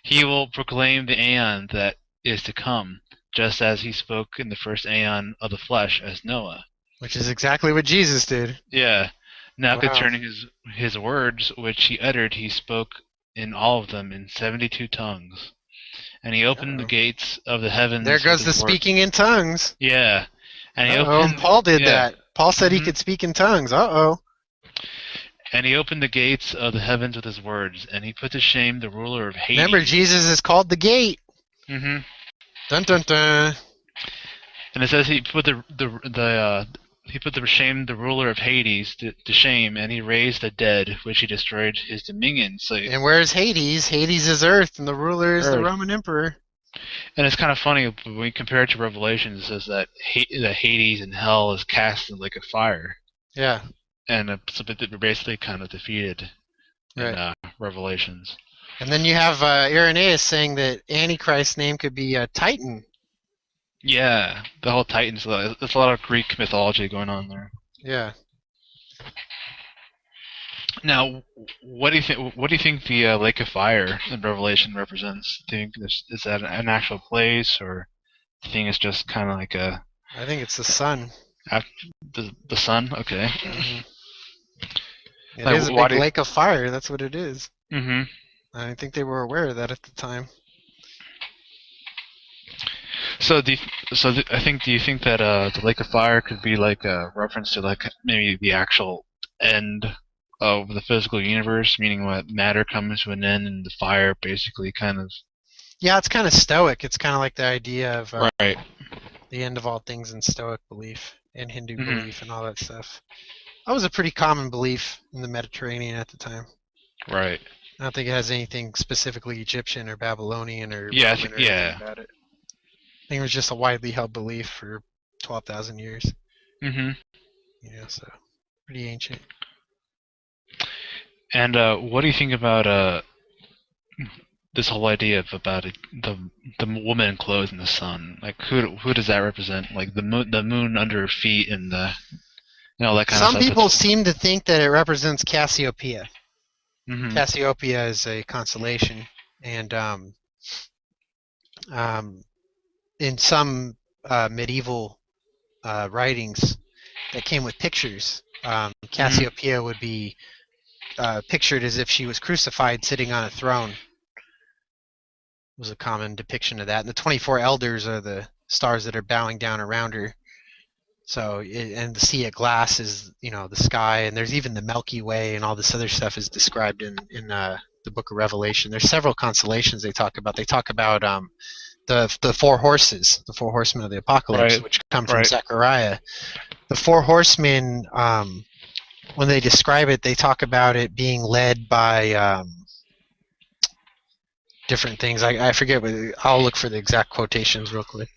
He will proclaim the Aeon that is to come, just as he spoke in the first Aeon of the flesh as Noah. Which is exactly what Jesus did. Yeah. Now concerning his words which he uttered, he spoke in all of them in 72 tongues. And he opened the gates of the heavens. There goes the speaking in tongues. Yeah. And he opened, Paul did that. Paul said he could speak in tongues. And he opened the gates of the heavens with his words, and he put to shame the ruler of Hades. Remember, Jesus is called the gate. Mm-hmm. Dun dun dun. And it says he put to shame the ruler of Hades to shame, and he raised the dead, which he destroyed his dominion. So, and where's Hades? Hades is Earth, and the ruler is the Roman Emperor. And it's kind of funny when we compare it to Revelation. It says that Hades and Hell is cast in the lake of fire. Yeah. And so they're basically kind of defeated in Revelations. And then you have Irenaeus saying that Antichrist's name could be Titan. Yeah, the whole Titans. There's a lot of Greek mythology going on there. Yeah. Now, what do you think? What do you think the lake of fire in Revelation represents? Do you think is that an actual place, or do you think it's just kind of like a? I think it's the sun. The sun. Okay. Mm-hmm. It is a big lake of fire. That's what it is. Mm-hmm. I think they were aware of that at the time. So do you think that the lake of fire could be like a reference to like maybe the actual end of the physical universe, meaning what matter comes to an end and the fire basically kind of. Yeah, it's kind of Stoic. It's kind of like the idea of right. The end of all things in Stoic belief and Hindu belief and all that stuff. That was a pretty common belief in the Mediterranean at the time. Right. I don't think it has anything specifically Egyptian or Babylonian or Roman or anything about it. I think it was just a widely held belief for 12,000 years. Mm-hmm. Yeah, so pretty ancient. And what do you think about this whole idea about the woman clothed in the sun? Like who does that represent? Like the moon under her feet and the that kind of stuff. Some people seem to think that it represents Cassiopeia. Mm-hmm. Cassiopeia is a constellation, and in some medieval writings that came with pictures, Cassiopeia would be pictured as if she was crucified sitting on a throne. It was a common depiction of that. And the 24 elders are the stars that are bowing down around her. So, and the sea of glass is, the sky, and there's even the Milky Way, and all this other stuff is described in the Book of Revelation. There's several constellations they talk about. They talk about the four horses, the four horsemen of the apocalypse, which come from Zechariah. The four horsemen, when they describe it, they talk about it being led by different things. I forget, but I'll look for the exact quotations real quick.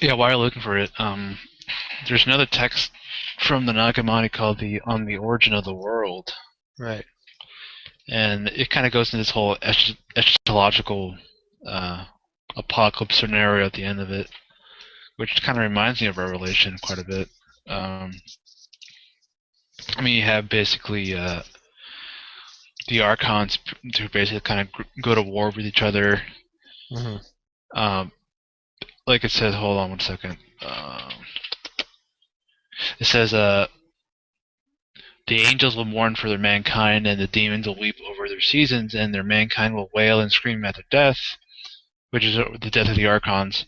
Yeah, while you're looking for it, there's another text from the Nag Hammadi called On the Origin of the World. Right. And it kind of goes into this whole eschatological apocalypse scenario at the end of it, which kind of reminds me of Revelation quite a bit. You have basically the Archons who basically kind of go to war with each other. Mm-hmm. Like it says, hold on one second. It says, the angels will mourn for their mankind, and the demons will weep over their seasons, and their mankind will wail and scream at their death. which is the death of the archons.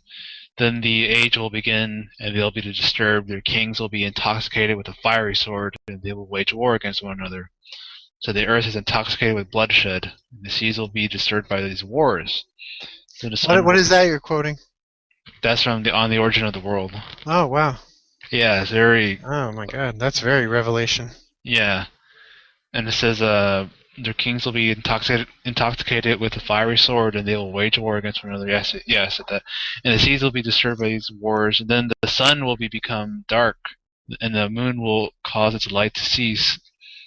Then the age will begin, and they'll be disturbed. Their kings will be intoxicated with a fiery sword, and they will wage war against one another. So the earth is intoxicated with bloodshed, and the seas will be disturbed by these wars. What is that you're quoting? That's from On the Origin of the World. Oh, wow. Yeah, it's very... Oh, my God. That's very Revelation. Yeah. And it says, their kings will be intoxicated with a fiery sword, and they will wage war against one another. Yes, that. And the seas will be disturbed by these wars, and then the sun will become dark, and the moon will cause its light to cease.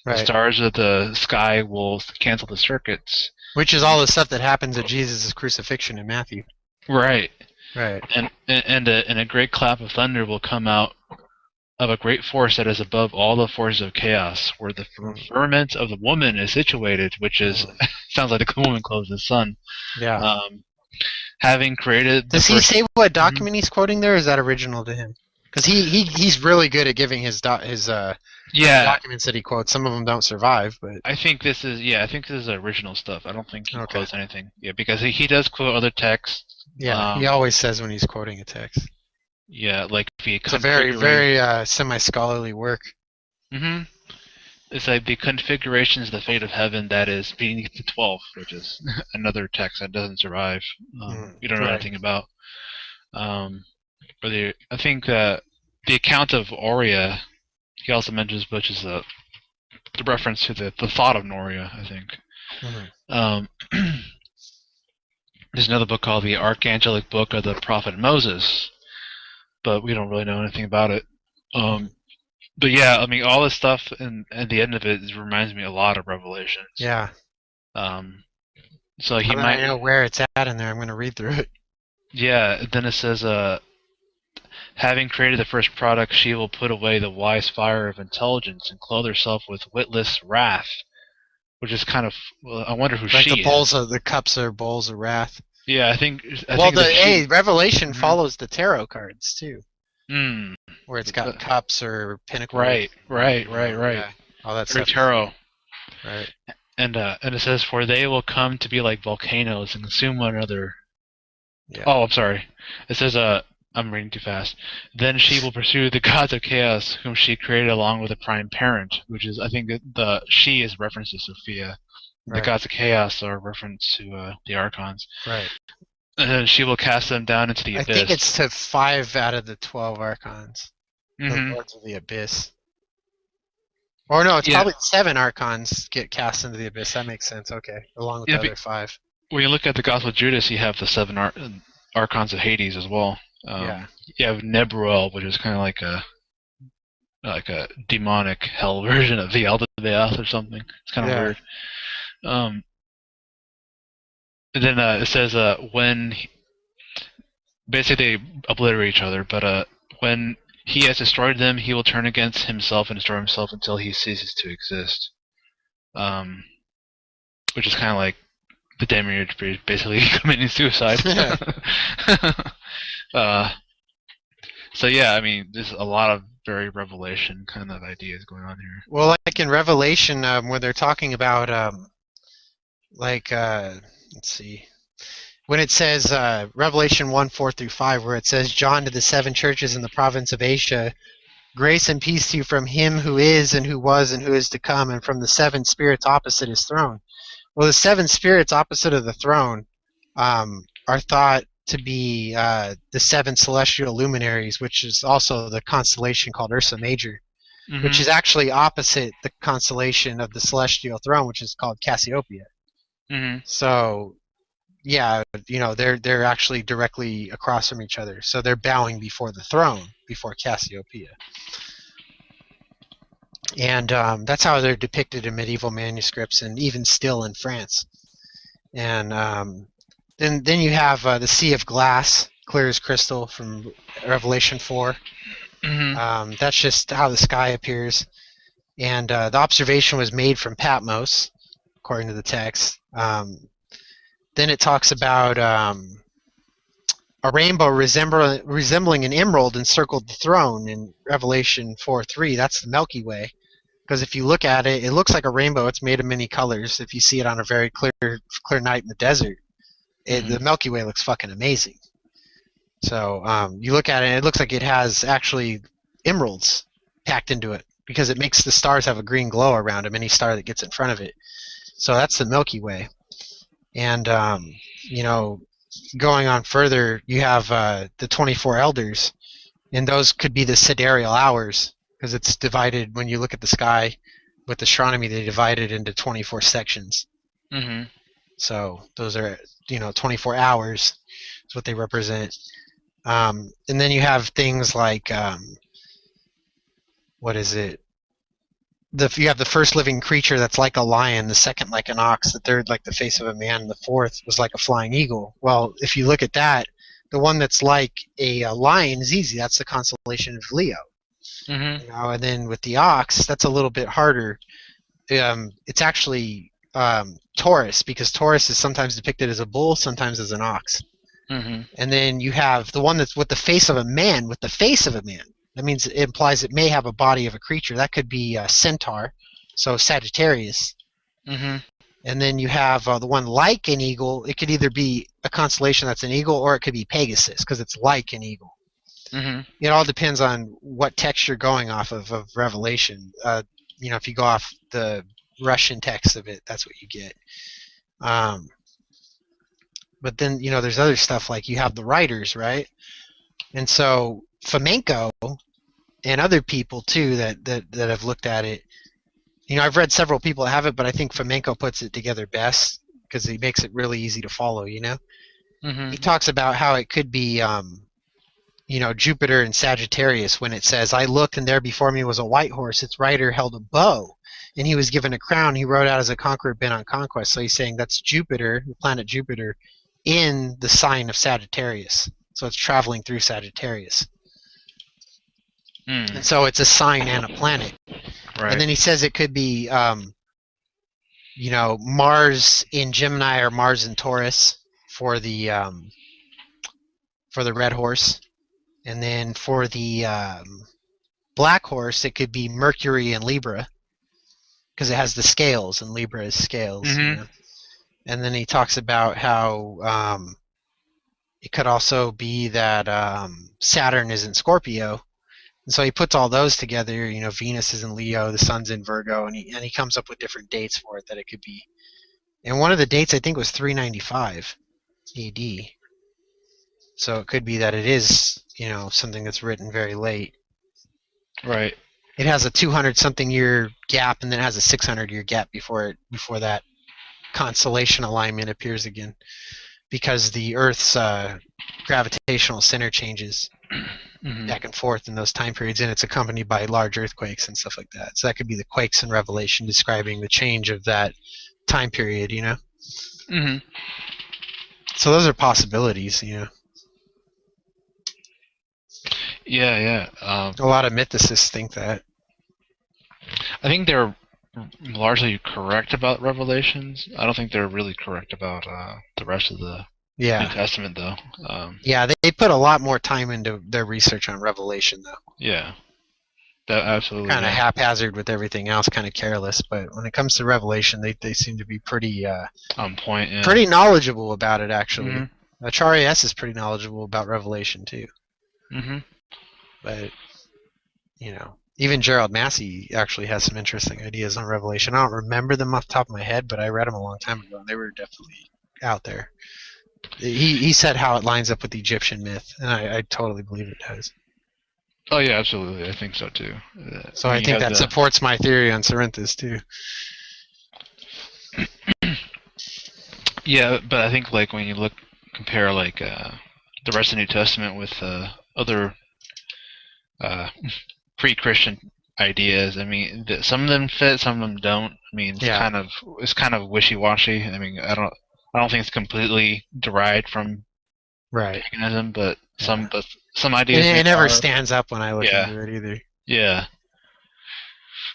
Right. The stars of the sky will cancel the circuits. Which is all the stuff that happens at Jesus' crucifixion in Matthew. Right. Right. And a great clap of thunder will come out of a great force that is above all the forces of chaos, where the firmament of the woman is situated, which is sounds like the woman clothes the sun. Yeah. Having created. Does he say what document he's quoting there? Or is that original to him? Because he's really good at giving his documents that he quotes. Some of them don't survive, but I think this is original stuff. I don't think he quotes anything. Yeah, because he does quote other texts. Yeah, he always says when he's quoting a text. Yeah, like if he. It's a very semi-scholarly work. Mm-hmm. It's like the configurations of the fate of heaven that is beneath the 12th, which is another text that doesn't survive. You don't know anything about. I think the account of Aurea, he also mentions, which is the reference to the thought of Noria, I think. Mm-hmm. There's another book called the Archangelic Book of the Prophet Moses, but we don't really know anything about it. But yeah, I mean, all this stuff, and at the end of it reminds me a lot of Revelations. Yeah. So he might. I know where it's at in there. I'm going to read through it. Yeah. Then it says, having created the first product, she will put away the wise fire of intelligence and clothe herself with witless wrath, which is kind of. Well, I wonder who like she the bowls is. Of the cups are bowls of wrath. Yeah, I think. Revelation follows the tarot cards too. Mm. Where it's got cups or pinnacles. Right. Yeah, all that stuff. Tarot. Right. And it says, for they will come to be like volcanoes and consume one another. Yeah. Oh, I'm sorry. It says, I'm reading too fast. Then she will pursue the gods of chaos, whom she created along with the prime parent, which is, I think, the she is reference to Sophia. Right. The gods of chaos are reference to the archons. Right. And then she will cast them down into the abyss. I think it's to 5 out of the 12 archons. Mm-hmm. The Lords of the Abyss. Or no, it's probably 7 archons get cast into the abyss. That makes sense. Okay, along with the other 5. When you look at the Gospel of Judas, you have the 7 archons of Hades as well. You have Nebruel, which is kind of like a demonic hell version of the Beath or something. It's kind of weird. And then it says when basically they obliterate each other, but when he has destroyed them, he will turn against himself and destroy himself until he ceases to exist. Which is kind of like the Demiurge basically committing suicide. So yeah, I mean, there's a lot of very Revelation kind of ideas going on here. Well, like in Revelation, where they're talking about, let's see, when it says Revelation 1:4-5, where it says, John to the 7 churches in the province of Asia, grace and peace to you from him who is and who was and who is to come, and from the 7 spirits opposite his throne. Well, the 7 spirits opposite of the throne are thought to be the 7 celestial luminaries, which is also the constellation called Ursa Major, which is actually opposite the constellation of the celestial throne, which is called Cassiopeia. So, yeah, you know, they're actually directly across from each other. So they're bowing before the throne, before Cassiopeia. And that's how they're depicted in medieval manuscripts, and even still in France. And then you have the Sea of Glass, clear as crystal, from Revelation 4. That's just how the sky appears. And the observation was made from Patmos, according to the text. Then it talks about a rainbow resembling an emerald encircled the throne in Revelation 4:3. That's the Milky Way. Because if you look at it, it looks like a rainbow. It's made of many colors if you see it on a very clear night in the desert. The Milky Way looks fucking amazing. So you look at it, and it looks like it has actually emeralds packed into it because it makes the stars have a green glow around them, any star that gets in front of it. So that's the Milky Way. And, going on further, you have the 24 elders, and those could be the sidereal hours because it's divided, when you look at the sky with astronomy, they divide it into 24 sections. Mm-hmm. So those are, 24 hours is what they represent. And then you have things like, what is it? You have the first living creature that's like a lion, the second like an ox, the third like the face of a man, and the fourth was like a flying eagle. Well, if you look at that, the one that's like a lion is easy. That's the constellation of Leo. Mm-hmm. And then with the ox, that's a little bit harder. It's actually Taurus, because Taurus is sometimes depicted as a bull, sometimes as an ox. Mm-hmm. And then you have the one that's with the face of a man, That means it implies it may have a body of a creature. That could be a centaur, so Sagittarius. Mm-hmm. And then you have the one like an eagle. It could either be a constellation that's an eagle, or it could be Pegasus, because it's like an eagle. Mm-hmm. It all depends on what text you're going off of Revelation. If you go off the Russian text of it, that's what you get. But then, there's other stuff like you have the writers, right? And so Fomenko and other people too that have looked at it. I've read several people that have it, but I think Fomenko puts it together best because he makes it really easy to follow. Mm-hmm. He talks about how it could be, Jupiter and Sagittarius when it says, "I looked, and there before me was a white horse. Its rider held a bow, and he was given a crown. He rode out as a conqueror, bent on conquest." So he's saying that's Jupiter, the planet Jupiter, in the sign of Sagittarius. So it's traveling through Sagittarius. And so it's a sign and a planet. Right. And then he says it could be, Mars in Gemini or Mars in Taurus for the red horse. And then for the black horse, it could be Mercury in Libra because it has the scales, and Libra is scales. Mm-hmm. And then he talks about how it could also be that Saturn is in Scorpio. And so he puts all those together. Venus is in Leo, the sun's in Virgo, and he comes up with different dates for it that it could be. And one of the dates I think was 395 AD. So it could be that it is, something that's written very late. Right. It has a 200-something year gap, and then it has a 600-year gap before that constellation alignment appears again, because the Earth's gravitational center changes back and forth in those time periods, and it's accompanied by large earthquakes and stuff like that. So that could be the quakes in Revelation describing the change of that time period, Mm-hmm. So those are possibilities, Yeah. A lot of mythicists think that. I think they're largely correct about Revelations. I don't think they're really correct about the rest of the New Testament, though. They put a lot more time into their research on Revelation, though. Yeah, that absolutely. Kind of haphazard with everything else, kind of careless. But when it comes to Revelation, they seem to be pretty on point. Yeah. Pretty knowledgeable about it, actually. Mm-hmm. Achari S is pretty knowledgeable about Revelation too. Mm-hmm. But even Gerald Massey actually has some interesting ideas on Revelation. I don't remember them off the top of my head, but I read them a long time ago, and they were definitely out there. He said how it lines up with the Egyptian myth, and I totally believe it does. Oh yeah, absolutely. I think so too. So I think that supports my theory on Cerinthus too. Yeah, but I think when you compare the rest of the New Testament with other pre-Christian ideas, I mean, some of them fit, some of them don't. I mean, it's kind of wishy-washy. I mean, I don't think it's completely derived from paganism, but some ideas. It never stands up when I look into it either. Yeah.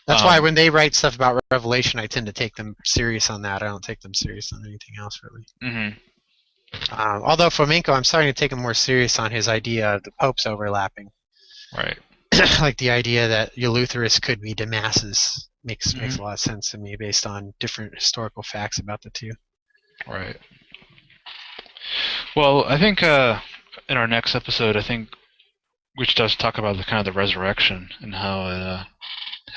That's why when they write stuff about Revelation, I tend to take them serious on that. I don't take them serious on anything else, really. Mm-hmm. Although Fomenko, I'm starting to take him more serious on his idea of the popes overlapping. Right. Like the idea that Eleutherus could be Damasus makes a lot of sense to me based on different historical facts about the two. Right. Well, I think in our next episode, I think we should just talk about the kind of the resurrection and how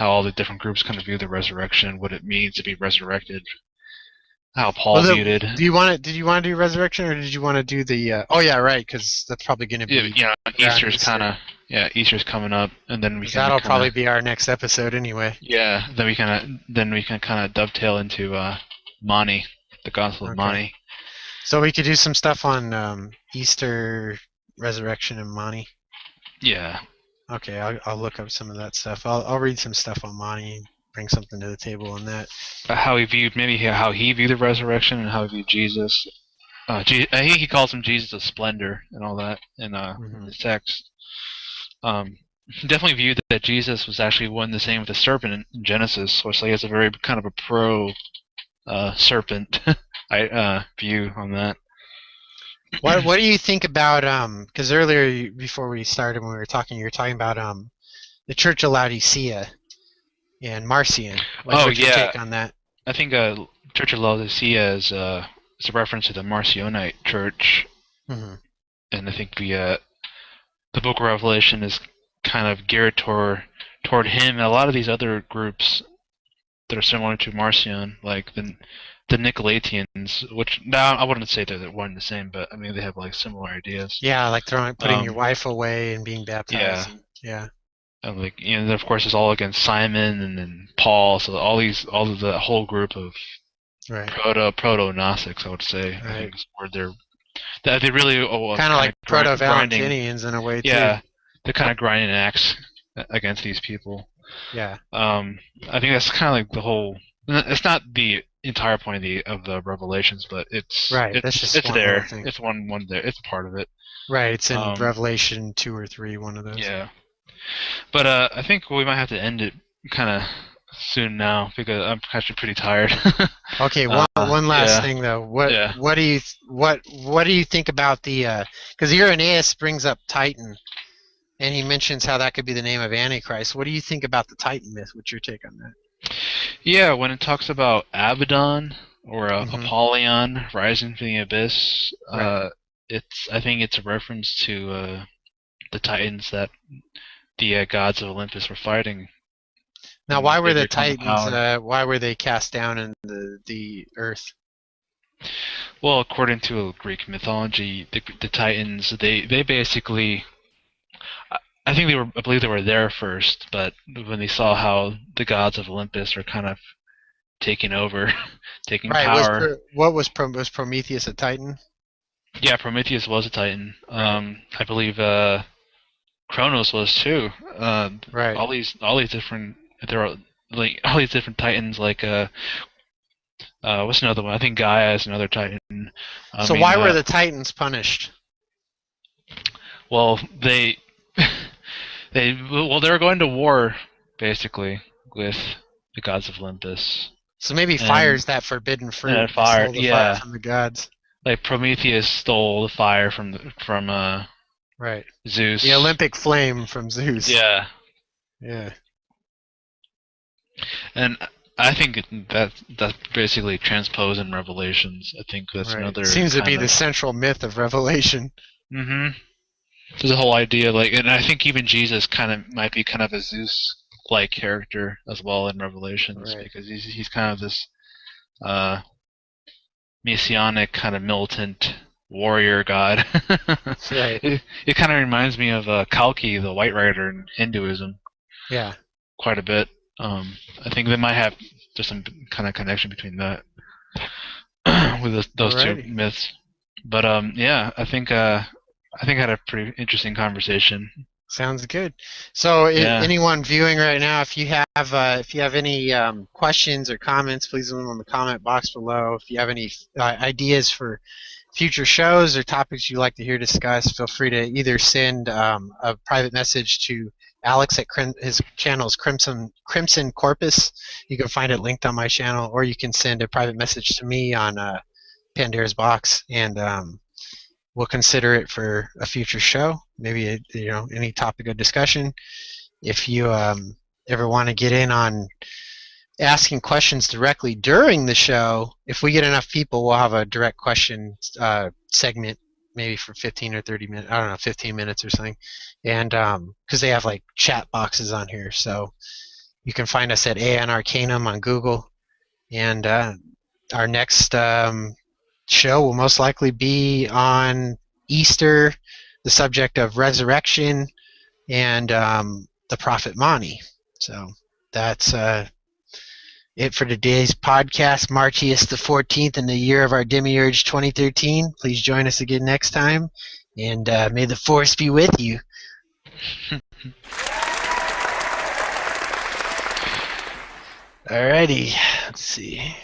all the different groups kind of view the resurrection, what it means to be resurrected, how Paul viewed it. Did you want to do resurrection, or did you want to do the? Oh yeah, right, because that's probably going to be. Yeah, Easter's coming up, and then that'll probably be our next episode anyway. Yeah, then we can kind of dovetail into Mani, the Gospel of Mani. So we could do some stuff on Easter, resurrection, and Mani. Yeah. Okay, I'll look up some of that stuff. I'll read some stuff on Mani and bring something to the table on that. How he viewed the resurrection and how he viewed Jesus. I think he calls him Jesus of splendor and all that in the text. Definitely viewed that Jesus was actually one and the same with the serpent in Genesis, so he has a very kind of a pro serpent view on that. What do you think about because earlier before we started when we were talking, you were talking about the Church of Laodicea and Marcion. What's your take on that? I think Church of Laodicea is a reference to the Marcionite church, and I think the Book of Revelation is kind of geared toward him and a lot of these other groups that are similar to Marcion, like the Nicolaitans, which now I wouldn't say they're one and the same, but I mean they have like similar ideas. Yeah, like putting your wife away and being baptized. Yeah. And like of course it's all against Simon and then Paul, so all of the whole group of proto Gnostics, I would say. Right. I think is where they really kind of like proto Valentinians in a way too. Yeah, they're kind of grinding an axe against these people. Yeah. I think that's kind of like the whole. It's not the entire point of the Revelations, but it's there. It's one there. It's part of it. Right. It's in Revelation 2 or 3, one of those. Yeah. But I think we might have to end it kind of soon now because I'm actually pretty tired. Okay. One last thing though. What do you think about the? Because Irenaeus brings up Titan, and he mentions how that could be the name of Antichrist. What do you think about the Titan myth? What's your take on that? Yeah, when it talks about Abaddon or Apollyon rising from the abyss, I think it's a reference to the Titans that the gods of Olympus were fighting. Now, why were the Titans? Why were they cast down in the earth? Well, according to Greek mythology, the Titans they basically. I believe they were there first, but when they saw how the gods of Olympus are kind of taking over, taking power. Was Prometheus a Titan? Yeah, Prometheus was a Titan. I believe Kronos was too. Right. All these different all these different Titans like what's another one? I think Gaia is another Titan. So why were the Titans punished? Well, they were going to war basically with the gods of Olympus. So maybe fire's that forbidden fruit. Yeah, fire. Fire from the gods. Like Prometheus stole the fire from Zeus. The Olympic flame from Zeus. Yeah. Yeah. And I think that's basically transposed in Revelations. I think that's another. Seems to be the central myth of Revelation. Mm-hmm. There's a whole idea, and I think even Jesus might be kind of a Zeus-like character as well in Revelations, because he's kind of this messianic kind of militant warrior god. Right. It kind of reminds me of Kalki, the White Rider in Hinduism. Yeah. Quite a bit. I think they might have just some kind of connection between that with those two myths. But I think I had a pretty interesting conversation. Sounds good. So, anyone viewing right now, if you have any questions or comments, please leave them in the comment box below. If you have any ideas for future shows or topics you'd like to hear discussed, feel free to either send a private message to Alex at his channel is Crimson Corpus. You can find it linked on my channel, or you can send a private message to me on Pandora's Box, and we'll consider it for a future show. Maybe any topic of discussion. If you ever want to get in on asking questions directly during the show, if we get enough people, we'll have a direct question segment maybe for 15 or 30 minutes. I don't know, 15 minutes or something. And because they have like chat boxes on here, so you can find us at Aeon Arcanum on Google. And our next show will most likely be on Easter, the subject of resurrection, and the prophet Mani. So that's it for today's podcast, Martius the 14th in the year of our Demiurge 2013. Please join us again next time, and may the force be with you. Alrighty, let's see.